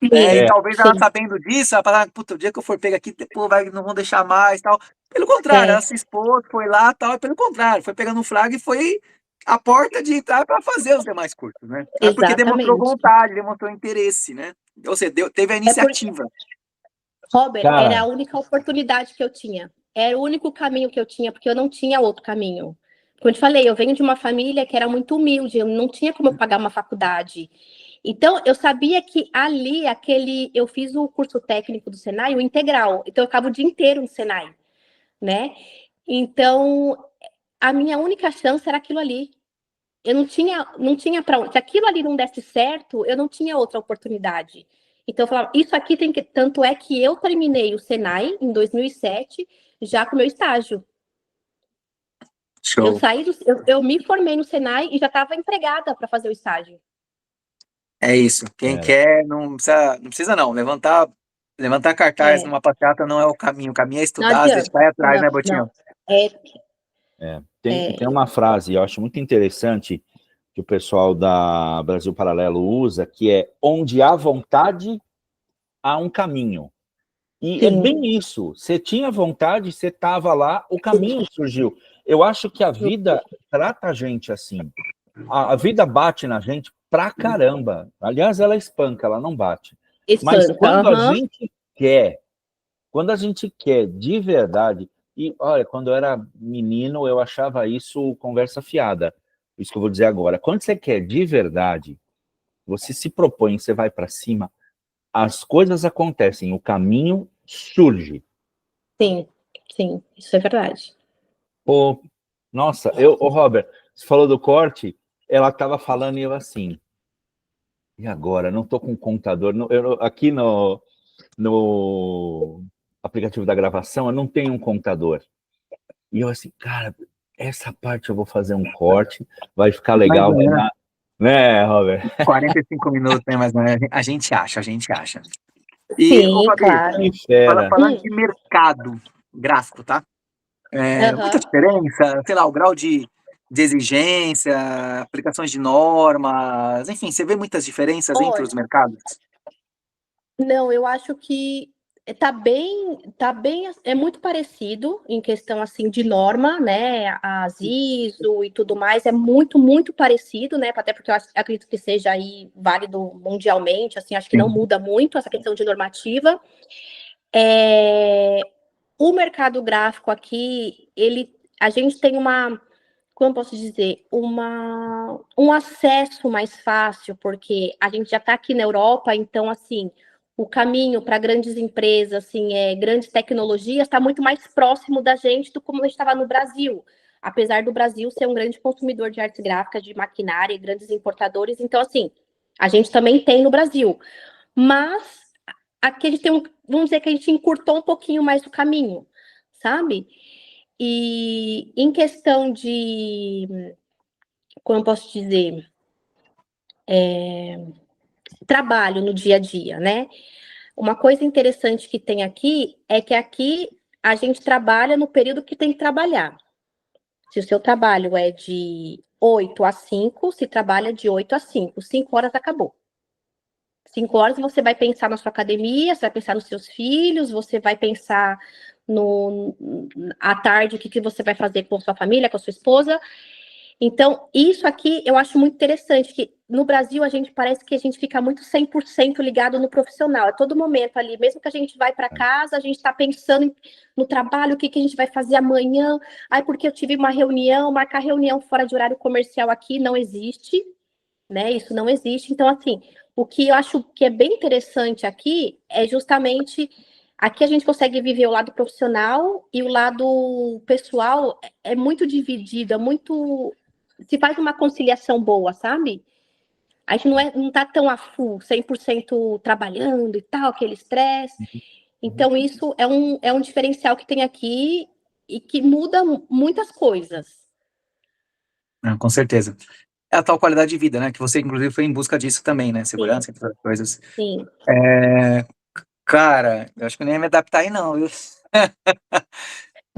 E sim, É, talvez ela sim. sabendo disso, ela falava, puta, o dia que eu for pega aqui, pô, não vão deixar mais, tal. Pelo contrário, ela É, se expôs, foi lá, tal, e pelo contrário, foi pegando o Fraga e foi a porta de entrar para fazer os demais cursos, né? É porque demonstrou exatamente. vontade, demonstrou interesse, né? Ou seja, teve a É por, iniciativa. Robert, era cara, a única oportunidade que eu tinha. Era o único caminho que eu tinha, porque eu não tinha outro caminho. Como eu te falei, eu venho de uma família que era muito humilde, eu não tinha como eu pagar uma faculdade. Então, eu sabia que ali, eu fiz o curso técnico do Senai, o integral. Então, eu ficava o dia inteiro no Senai, né? Então, a minha única chance era aquilo ali. Eu não tinha para onde. Se aquilo ali não desse certo, eu não tinha outra oportunidade. Então eu falava, isso aqui tem que. Tanto é que eu terminei o Senai em 2007, já com o meu estágio. Show. Eu me formei no Senai e já estava empregada para fazer o estágio. É isso. Quem é, quer não precisa não. Levantar cartaz É, numa passeata não é o caminho. O caminho é não estudar, às vezes adianta. vai atrás, Não, né, não. Botinho? É, tem é, uma frase, eu acho muito interessante, que o pessoal da Brasil Paralelo usa, que é onde há vontade, há um caminho. E é sim, bem isso. Você tinha vontade, você estava lá, o caminho surgiu. Eu acho que a vida trata a gente assim. A vida bate na gente pra caramba. Aliás, ela espanca, ela não bate. Mas espanta. Aham. quando a gente quer de verdade, e olha, quando eu era menino, eu achava isso conversa fiada. Isso que eu vou dizer agora. Quando você quer de verdade, você se propõe, você vai para cima, as coisas acontecem, o caminho surge. Sim, sim, isso é verdade. Pô, nossa, Robert, você falou do corte, ela estava falando e eu assim, E agora? Não estou com contador. Aqui no aplicativo da gravação, eu não tenho um contador. E eu assim, cara, essa parte eu vou fazer um corte, vai ficar legal, vai dar... Né, Robert? 45 minutos, né? Mas a gente acha. E, ô, Sim, Fabi, claro. falando de mercado gráfico, tá? Muita diferença, sei lá, o grau de exigência, aplicações de normas, enfim, você vê muitas diferenças entre os mercados? Não, eu acho que tá bem, é muito parecido em questão assim de norma, né? As ISO e tudo mais é muito, muito parecido, né? Até porque eu acredito que seja aí válido mundialmente, assim, acho que não muda muito essa questão de normativa. O mercado gráfico aqui, a gente tem como eu posso dizer, um acesso mais fácil, porque a gente já está aqui na Europa, então, assim, o caminho para grandes empresas, assim, grandes tecnologias, está muito mais próximo da gente do como a gente estava no Brasil. Apesar do Brasil ser um grande consumidor de artes gráficas, de maquinária, grandes importadores, então, assim, a gente também tem no Brasil. Mas aqui a gente tem vamos dizer que a gente encurtou um pouquinho mais o caminho, sabe? E em questão de, como eu posso dizer, trabalho no dia a dia, né? Uma coisa interessante que tem aqui é que aqui a gente trabalha no período que tem que trabalhar. Se o seu trabalho é de 8 a 5, se trabalha de 8 a 5. 5 horas acabou. 5 horas você vai pensar na sua academia, você vai pensar nos seus filhos, você vai pensar à tarde o que você vai fazer com a sua família, com a sua esposa. Então, isso aqui eu acho muito interessante, que no Brasil a gente parece que a gente fica muito 100% ligado no profissional, a todo momento ali, mesmo que a gente vai para casa, a gente está pensando no trabalho, o que a gente vai fazer amanhã, porque eu tive uma reunião, marcar reunião fora de horário comercial aqui não existe, né, isso não existe. Então, assim, o que eu acho que é bem interessante aqui é justamente... Aqui a gente consegue viver o lado profissional e o lado pessoal é muito dividido, é muito... Se faz uma conciliação boa, sabe? A gente não tá tão a full, 100% trabalhando e tal, aquele estresse. Então, isso é um diferencial que tem aqui e que muda muitas coisas. Com certeza. É a tal qualidade de vida, né? Que você, inclusive, foi em busca disso também, né? Segurança, entre outras coisas. Sim. Cara, eu acho que eu nem ia me adaptar aí, não, viu?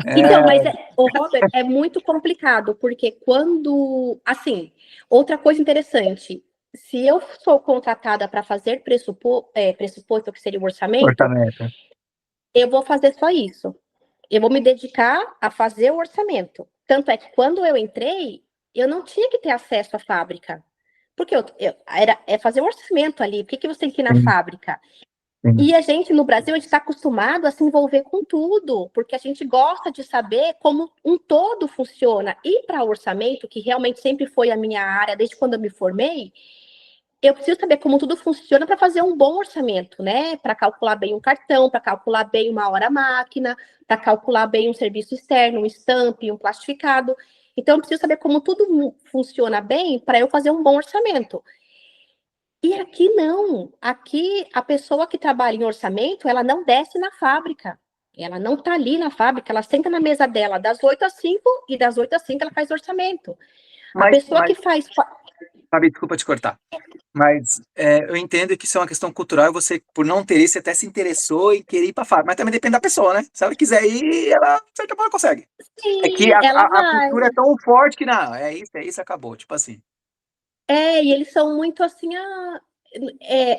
Então, mas, Robert, é muito complicado, porque quando... Assim, outra coisa interessante, se eu sou contratada para fazer pressuposto, que seria o orçamento, eu vou fazer só isso. Eu vou me dedicar a fazer o orçamento. Tanto é que quando eu entrei, eu não tinha que ter acesso à fábrica. Porque era fazer o orçamento ali. Por que você tem que ir na fábrica? E a gente, no Brasil, a gente está acostumado a se envolver com tudo, porque a gente gosta de saber como um todo funciona. E para o orçamento, que realmente sempre foi a minha área, desde quando eu me formei, eu preciso saber como tudo funciona para fazer um bom orçamento, né? Para calcular bem um cartão, para calcular bem uma hora-máquina, para calcular bem um serviço externo, um estampe, um plastificado. Então, eu preciso saber como tudo funciona bem para eu fazer um bom orçamento. E aqui não. Aqui, a pessoa que trabalha em orçamento, ela não desce na fábrica. Ela não está ali na fábrica, ela senta na mesa dela das 8 às 5 e das 8 às 5 ela faz orçamento. A pessoa que faz... Fabi, desculpa te cortar. Mas eu entendo que isso é uma questão cultural e você, por não ter isso, você até se interessou em querer ir para a fábrica. Mas também depende da pessoa, né? Se ela quiser ir, ela, de certa forma, consegue. Sim, é que a cultura é tão forte que não, é isso, acabou. Tipo assim. E eles são muito assim,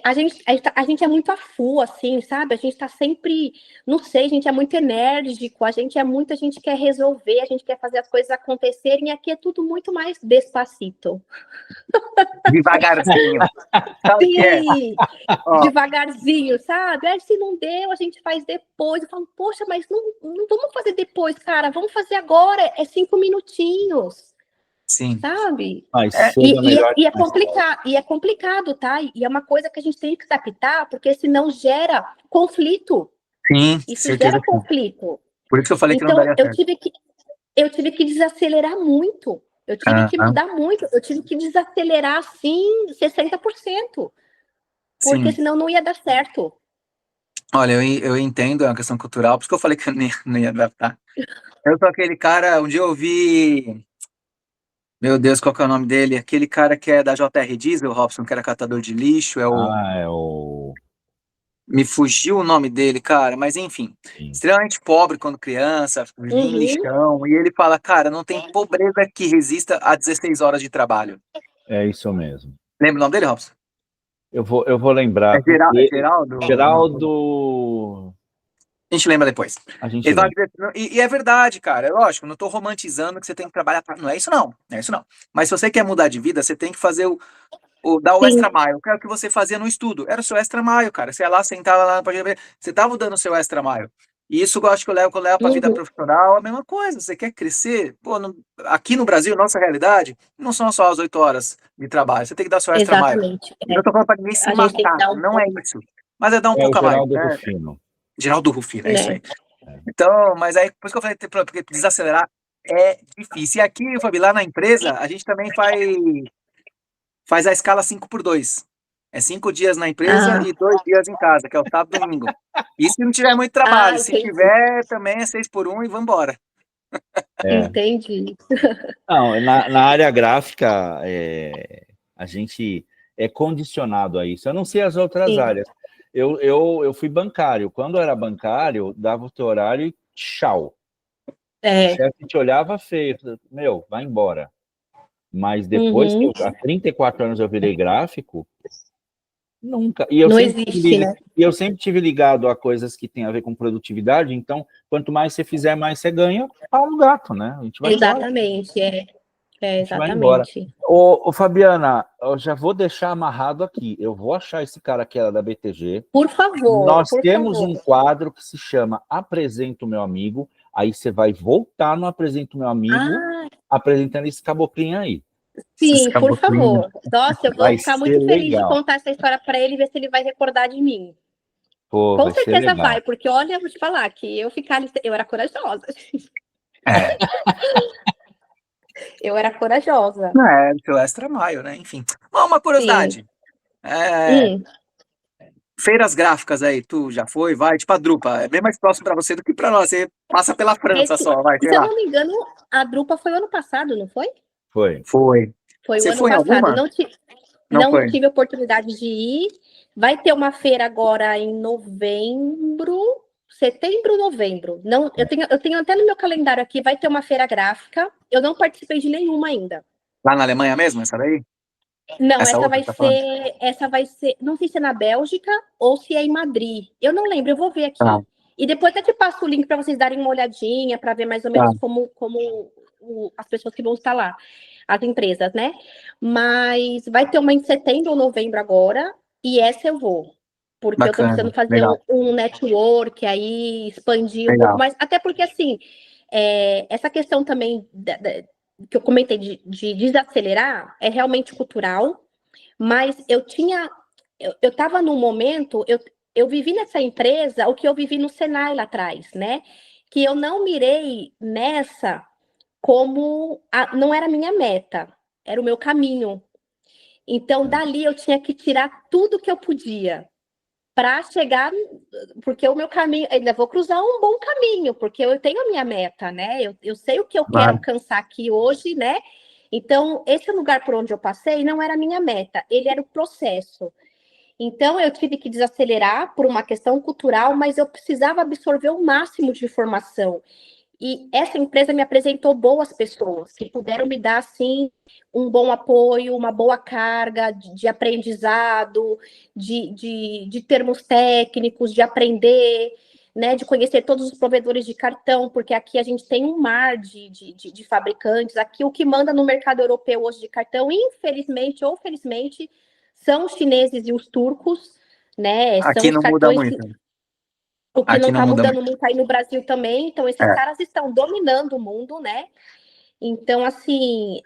a gente é muito a full, assim, sabe? A gente tá sempre, não sei, a gente é muito enérgico, a gente quer resolver, a gente quer fazer as coisas acontecerem, e aqui é tudo muito mais despacito. Devagarzinho. Sim, devagarzinho, sabe? Se não deu, a gente faz depois. Eu falo, poxa, mas não vamos fazer depois, cara, vamos fazer agora, 5 minutinhos. Sim. Sabe? E é complicado, tá? E é uma coisa que a gente tem que se adaptar, porque senão gera conflito. Sim, isso certeza gera conflito. Por isso que eu falei então, que não daria certo. Eu tive que desacelerar muito. Eu tive que mudar muito. Eu tive que desacelerar, assim, 60%. porque Sim. senão não ia dar certo. Olha, eu entendo, é uma questão cultural, por isso que eu falei que eu não ia adaptar. Eu sou aquele cara, um dia eu ouvi, meu Deus, qual que é o nome dele? Aquele cara que é da JR Diesel, Robson, que era catador de lixo, É o... me fugiu o nome dele, cara, mas enfim, Sim, extremamente pobre quando criança, vivia em Uhum. lixão, e ele fala, cara, não tem pobreza que resista a 16 horas de trabalho. é isso mesmo. Lembra o nome dele, Robson? Eu vou lembrar, É porque Geraldo? Geraldo... A gente lembra depois. A gente Ele fala lembra. e é verdade, cara. É lógico, não estou romantizando que você tem que trabalhar. Não é isso, não. Não é isso, não. Mas se você quer mudar de vida, você tem que fazer dar o Sim. extra mile, que é o que você fazia no estudo. Era o seu extra mile, cara. Você ia lá, sentava lá na página, você estava dando o seu extra mile. E isso eu acho que eu levo para a vida Uhum. profissional, a mesma coisa. Você quer crescer? Pô, aqui no Brasil, nossa realidade, não são só as 8 horas de trabalho. Você tem que dar o seu extra mile. Exatamente. Não estou falando para ninguém se A gente tem que matar, dar um não é pouco, isso. Mas é dar um É o pouco a mais, Geraldo né? Rufino. Geraldo Rufino, é isso né? aí. Então, mas aí, por isso que eu falei, porque desacelerar é difícil. E aqui, Fabi, lá na empresa, a gente também faz a escala 5x2. É 5 dias na empresa Ah, e 2 dias em casa, que é o sábado e domingo. E se não tiver muito trabalho, se entendi. tiver, também é 6x1 e vambora. É. Entendi. Não, na área gráfica, a gente é condicionado a isso. Eu não sei as outras Sim. áreas. Eu fui bancário. Quando eu era bancário, dava o teu horário e tchau. O É. chefe te olhava feio. Meu, vai embora. Mas depois que Uhum. há 34 anos eu virei gráfico, nunca. Não existe, né? E eu sempre tive ligado a coisas que têm a ver com produtividade. Então, quanto mais você fizer, mais você ganha. Pau no gato, né? A gente vai embora. Exatamente, A gente vai embora. exatamente. Ô, Fabiana, eu já vou deixar amarrado aqui. Eu vou achar esse cara que era da BTG. Por favor, Nós por temos um favor. quadro que se chama Apresento Meu Amigo. Aí você vai voltar no Apresento Meu Amigo, Ah, apresentando esse caboclinho aí. Esses sim, por caboclinhos. favor. Nossa, eu vou Vai ficar ser muito feliz de legal. contar essa história para ele e ver se ele vai recordar de mim. Pô, Com vai ser certeza legal. vai, porque olha, eu vou te falar que eu era corajosa. É, Eu era corajosa. não é, seu extra maio, né? Enfim. Uma Sim. curiosidade. É, Hum. feiras gráficas aí, tu já foi, vai, tipo a Drupa, é bem mais próximo para você do que para nós. Você passa pela França só, vai, sei Se eu lá. não me engano, a Drupa foi o ano passado, não foi? Foi. Foi. Foi o Você ano foi em passado. alguma? Não Não foi. tive oportunidade de ir. Vai ter uma feira agora em novembro, setembro, novembro. Não, eu tenho até no meu calendário aqui, vai ter uma feira gráfica. Eu não participei de nenhuma ainda. Lá na Alemanha mesmo, essa daí? Não, Essa outra que tá falando? essa vai ser, não sei se é na Bélgica ou se é em Madrid. Eu não lembro, eu vou ver Tá, aqui. E depois até te passo o link para vocês darem uma olhadinha, para ver mais ou tá. menos como as pessoas que vão estar lá, as empresas, né? Mas vai ter uma em setembro ou novembro agora, e essa eu vou. Porque eu tô precisando Bacana, fazer legal, um network aí, expandir um pouco legal. mais. Até porque, assim, essa questão também que eu comentei de desacelerar é realmente cultural, mas eu estava num momento, eu vivi nessa empresa o que eu vivi no Senai lá atrás, né? Que eu não mirei nessa não era a minha meta, era o meu caminho. Então, dali eu tinha que tirar tudo que eu podia para chegar, porque o meu caminho, ainda vou cruzar um bom caminho, porque eu tenho a minha meta, né? Eu sei o que eu quero Claro. alcançar aqui hoje, né? Então, esse lugar por onde eu passei não era a minha meta, ele era o processo. Então, eu tive que desacelerar por uma questão cultural, mas eu precisava absorver o máximo de informação. E essa empresa me apresentou boas pessoas que puderam me dar, assim, um bom apoio, uma boa carga de aprendizado, de termos técnicos, de aprender, né, de conhecer todos os provedores de cartão, porque aqui a gente tem um mar de fabricantes. Aqui o que manda no mercado europeu hoje de cartão, infelizmente ou felizmente, são os chineses e os turcos, né? São Aqui os não muda cartões. muito. O que não Aqui não está muda mudando muito. muito aí no Brasil também, então esses É. caras estão dominando o mundo, né? Então, assim,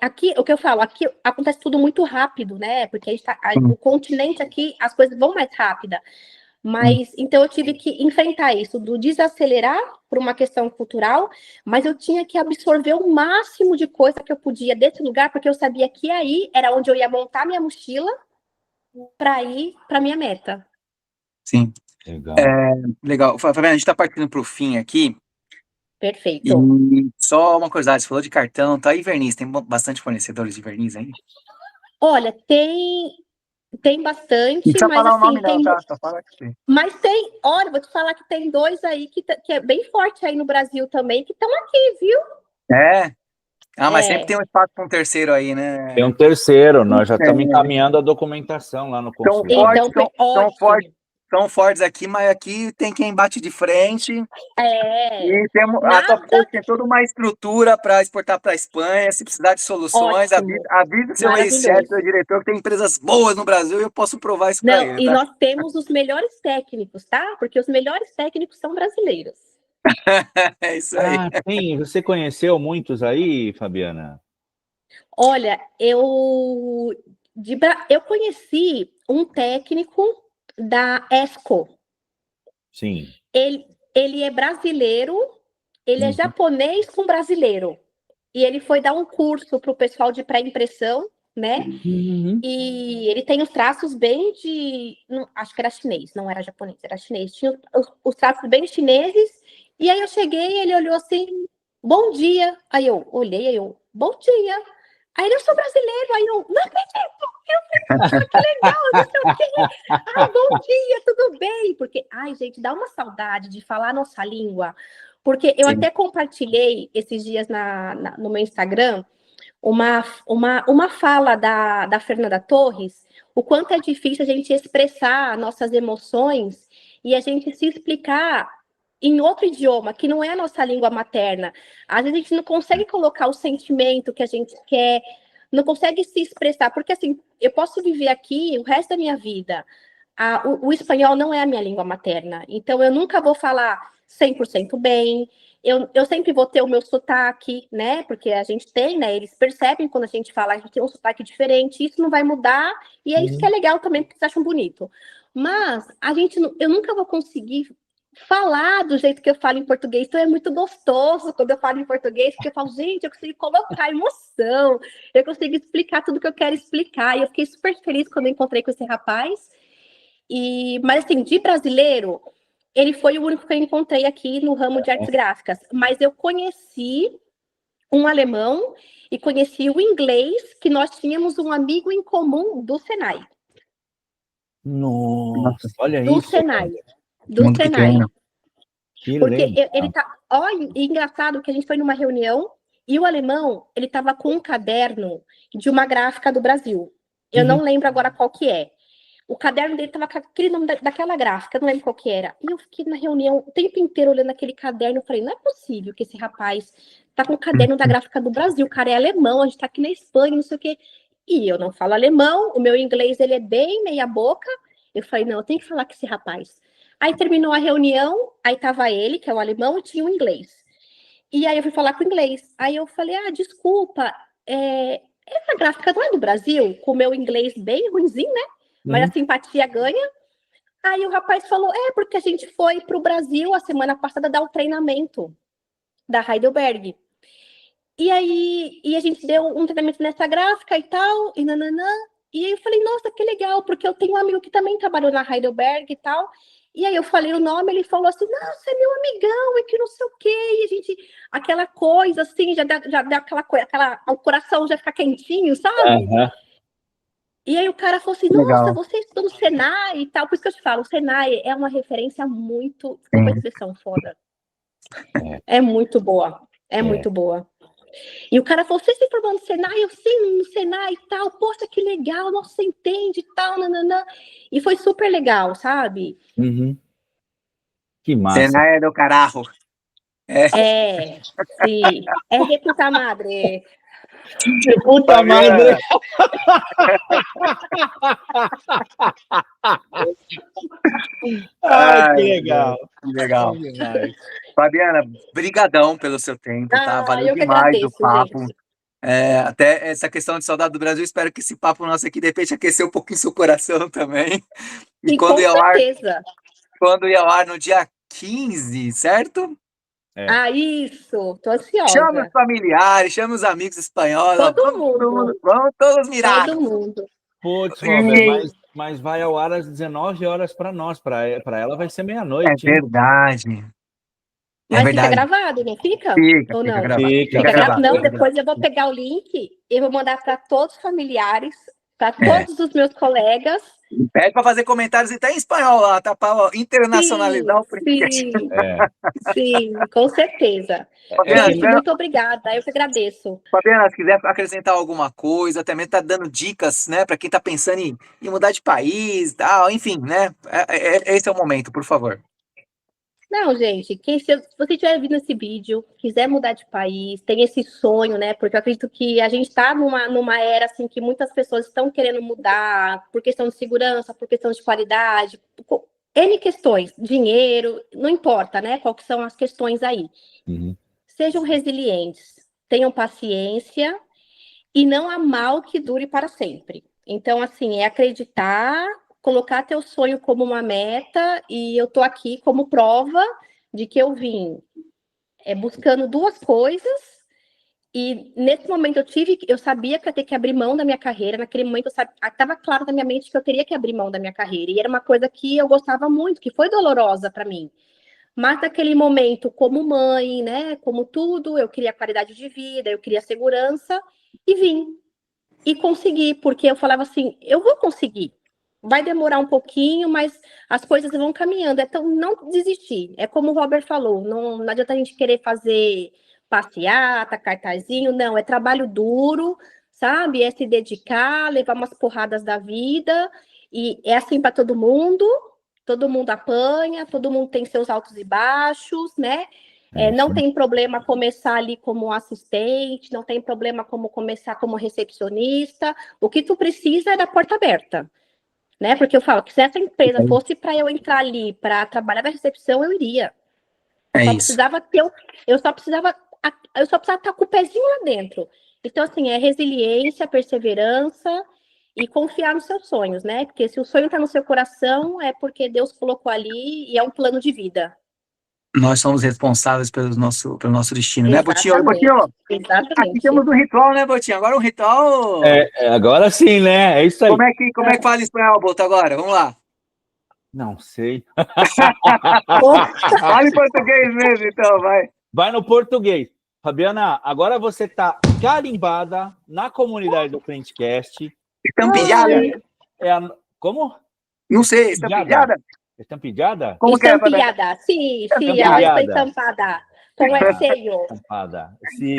aqui, o que eu falo, aqui acontece tudo muito rápido, né? Porque o Hum, continente aqui, as coisas vão mais rápida. hum. Mas, então eu tive que enfrentar isso, do desacelerar por uma questão cultural, mas eu tinha que absorver o máximo de coisa que eu podia desse lugar, porque eu sabia que aí era onde eu ia montar minha mochila, para ir para minha meta. Sim. Legal. Legal. Fabiana, a gente está partindo para o fim aqui. Perfeito. E só uma curiosidade, você falou de cartão, tá? E verniz, tem bastante fornecedores de verniz aí? Olha, tem Não bastante, precisa mas falar o nome assim, não, tá? Só fala que tem. mas tem, olha, vou te falar que tem 2 aí que é bem forte aí no Brasil também, que estão aqui, viu? É? Ah, mas sempre É. tem um espaço para um terceiro aí, Tem né? um terceiro, nós já estamos encaminhando a documentação lá no São consulado. fortes, Ótimo. são fortes aqui, mas aqui tem quem bate de frente. É. E temos, a Nada. Top Coach tem toda uma estrutura para exportar para a Espanha. Se precisar de soluções, Ótimo. avisa o seu Maravilhoso. ex-chefe, seu diretor, que tem empresas boas no Brasil e eu posso provar isso para Não, ele, e tá? nós temos os melhores técnicos, tá? Porque os melhores técnicos são brasileiros. É isso aí. Ah, tem. Você conheceu muitos aí, Fabiana? Olha, eu conheci um técnico da ESCO. Sim. Ele é brasileiro, ele é japonês com brasileiro. E ele foi dar um curso para o pessoal de pré-impressão, né? E ele tem os traços bem de... acho que era chinês, não era japonês, era chinês. Tinha os traços bem chineses. E aí eu cheguei, ele olhou assim, bom dia. Aí eu olhei, bom dia. Aí eu sou brasileiro, aí eu, não acredito. Eu falei, que legal, não sei o quê. Ai, bom dia, tudo bem? Porque, ai, gente, dá uma saudade de falar a nossa língua. Porque eu até compartilhei esses dias no meu Instagram uma fala da Fernanda Torres, o quanto é difícil a gente expressar nossas emoções e a gente se explicar em outro idioma, que não é a nossa língua materna. Às vezes a gente não consegue colocar o sentimento que a gente quer, não consegue se expressar, porque assim, eu posso viver aqui o resto da minha vida. O espanhol não é a minha língua materna, então eu nunca vou falar 100% bem, eu sempre vou ter o meu sotaque, né? Porque a gente tem, né? Eles percebem quando a gente fala, a gente tem um sotaque diferente, isso não vai mudar, e é isso que é legal também, porque vocês acham bonito. Mas eu nunca vou conseguir falar do jeito que eu falo em português, então é muito gostoso quando eu falo em português, porque eu falo, gente, eu consigo colocar emoção, eu consigo explicar tudo que eu quero explicar, e eu fiquei super feliz quando eu encontrei com esse rapaz. Mas assim, de brasileiro, ele foi o único que eu encontrei aqui no ramo de artes gráficas. Mas eu conheci um alemão e conheci o inglês, que nós tínhamos um amigo em comum do Senai. Nossa, olha do isso. Senai. Do Mundo Senai. pequeno. Que Porque legal. ele tá. Ó, engraçado que a gente foi numa reunião e o alemão, ele tava com um caderno de uma gráfica do Brasil. Eu não lembro agora qual que é. O caderno dele tava com aquele nome daquela gráfica, não lembro qual que era. E eu fiquei na reunião o tempo inteiro olhando aquele caderno. Eu falei, não é possível que esse rapaz tá com o caderno da gráfica do Brasil. O cara é alemão, a gente tá aqui na Espanha, não sei o quê. E eu não falo alemão, o meu inglês ele é bem meia boca. Eu falei, não, eu tenho que falar com esse rapaz. Aí terminou a reunião, aí tava ele, que é o alemão, e tinha o inglês. E aí eu fui falar com o inglês. Aí eu falei, desculpa, essa gráfica não é do Brasil? Com o meu inglês bem ruimzinho, né? Mas a simpatia ganha. Aí o rapaz falou, porque a gente foi para o Brasil a semana passada dar o treinamento da Heidelberg. E aí a gente deu um treinamento nessa gráfica e tal, e nananã. E aí eu falei, nossa, que legal, porque eu tenho um amigo que também trabalhou na Heidelberg e tal. E aí eu falei o nome, ele falou assim, nossa, é meu amigão, é que não sei o quê. E a gente, aquela coisa assim, já dá aquela coisa, o coração já fica quentinho, sabe? E aí o cara falou assim, nossa, você estudou no Senai e tal. Por isso que eu te falo, o Senai é uma referência muito, desculpa a expressão foda. É muito boa, muito boa. E o cara falou, você se formou no Senai? Eu sim, no Senai e tal. Poxa, que legal, nossa, você entende e tal, nananã. E foi super legal, sabe? Que massa. Senai é do carajo. Sim. É de puta madre. De puta madre. Ai, que legal. Que legal. Fabiana, brigadão pelo seu tempo, tá? Valeu eu que demais agradeço, o papo. gente. Até essa questão de saudade do Brasil, espero que esse papo nosso aqui, de repente, aqueceu um pouquinho seu coração também. E sim, com certeza. Quando ia ao ar no dia 15, certo? Isso, tô ansiosa. Chama os familiares, chama os amigos espanhóis. Todo mundo. Vamos todos mirar. Todo mundo. Putz, Robert, mas mas vai ao ar às 19 horas para nós. Para ela vai ser É meia-noite. Hein? verdade. É Mas verdade. fica gravado, não fica? Fica, Ou fica não? gravado. Fica Fica Gravado. gravado. Não, depois eu vou pegar o link e vou mandar para todos os familiares, para É. todos os meus colegas. Pede para fazer comentários até em espanhol lá, tá? Para internacionalizar o podcast. Sim, É. sim, com certeza. Fabiana, Gente, muito obrigada. Eu que agradeço. Fabiana, se quiser acrescentar alguma coisa, também tá dando dicas, né, para quem tá pensando em mudar de país e tal, enfim, né? Esse é o momento, por favor. Não, gente, se você estiver vendo esse vídeo, quiser mudar de país, tem esse sonho, né? Porque eu acredito que a gente está numa era assim que muitas pessoas estão querendo mudar por questão de segurança, por questão de qualidade, N questões, dinheiro, não importa, né? Qual que são as questões aí. Uhum. Sejam resilientes, tenham paciência e não há mal que dure para sempre. Então, assim, é acreditar, colocar teu sonho como uma meta, e eu tô aqui como prova de que eu vim buscando duas coisas, e nesse momento eu sabia que eu ia ter que abrir mão da minha carreira, naquele momento estava claro na minha mente que eu teria que abrir mão da minha carreira, e era uma coisa que eu gostava muito, que foi dolorosa para mim. Mas naquele momento, como mãe, né, como tudo, eu queria qualidade de vida, eu queria segurança, e vim. E consegui, porque eu falava assim, eu vou conseguir. Vai demorar um pouquinho, mas as coisas vão caminhando. Então, não desistir. É como o Robert falou, não adianta a gente querer fazer passeata, cartazinho, não. É trabalho duro, sabe? É se dedicar, levar umas porradas da vida. E é assim para todo mundo apanha, todo mundo tem seus altos e baixos, né? Não tem problema começar ali como assistente, não tem problema como começar como recepcionista. O que tu precisa é da porta aberta, né? Porque eu falo que se essa empresa fosse para eu entrar ali para trabalhar na recepção, eu iria. É Só isso. precisava eu só precisava estar com o pezinho lá dentro. Então, assim, é resiliência, perseverança e confiar nos seus sonhos, né? Porque se o sonho está no seu coração, é porque Deus colocou ali e é um plano de vida. Nós somos responsáveis pelo nosso destino, né, Botinho? Exatamente. Botinho, aqui Exatamente. temos um ritual, né, Botinho? Agora um ritual. Agora sim, né? É isso aí. Como é que fala espanhol, Boto, agora? Vamos lá. Não sei. Fala em português mesmo, então, vai. Vai no português. Fabiana, agora você está carimbada na comunidade do Printcast. Estampilhada? Como? Não sei, estampilhada? Estampilhada? Como que é, Estampilhada, sim, Estampilhada. ela está estampada. Com é sello. Estampada. Sim.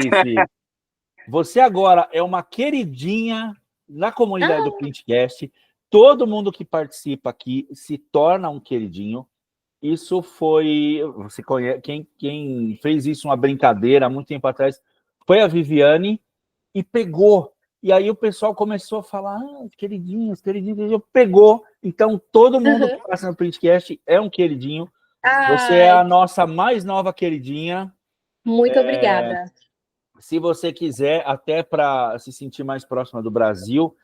Você agora é uma queridinha na comunidade do Printcast. Todo mundo que participa aqui se torna um queridinho. Isso foi... Você conhece, quem fez isso, uma brincadeira, há muito tempo atrás, foi a Viviane, e pegou. E aí o pessoal começou a falar, queridinhos, pegou. Então, todo mundo que passa no Printcast é um queridinho. Você é a nossa mais nova queridinha. Muito obrigada. Se você quiser, até para se sentir mais próxima do Brasil,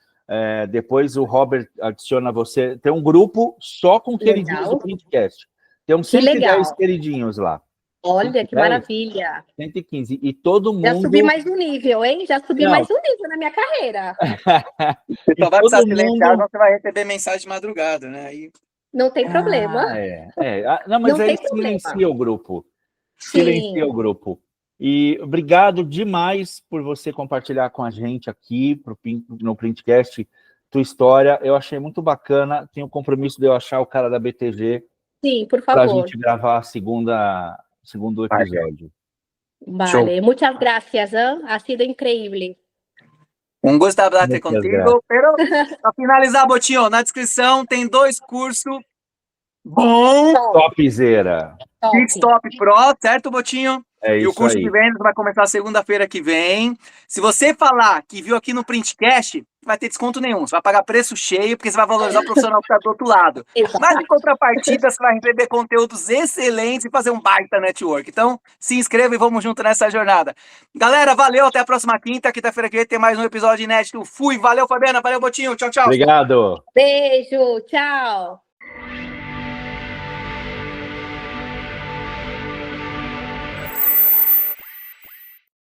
depois o Robert adiciona você. Tem um grupo só com queridinhos do Printcast. Tem uns 110 queridinhos lá. Olha, que maravilha. 115. E todo mundo... Já subi mais um nível, hein? Já subi mais um nível na minha carreira. Você só vai precisar silenciar, você vai receber mensagem de madrugada, né? E... Não tem problema. Não, mas aí silencia o grupo. Silencia o grupo. E obrigado demais por você compartilhar com a gente aqui no Printcast tua história. Eu achei muito bacana. Tenho o compromisso de eu achar o cara da BTG. Sim, por para favor. a gente gravar a segundo episódio. Vale, muchas gracias, ha sido increíble. Um gosto de hablar contigo, pero para finalizar, Botinho, na descrição tem 2 cursos bom, topzera. Pitstop Pro, certo, Botinho? E o curso de vendas vai começar segunda-feira que vem. Se você falar que viu aqui no Printcast, não vai ter desconto nenhum. Você vai pagar preço cheio, porque você vai valorizar o profissional que está do outro lado. Mas, em contrapartida, você vai receber conteúdos excelentes e fazer um baita network. Então, se inscreva e vamos junto nessa jornada. Galera, valeu. Até a próxima quinta. Quinta-feira que vem tem mais um episódio inédito. Fui. Valeu, Fabiana. Valeu, Botinho. Tchau, tchau. Obrigado. Beijo. Tchau.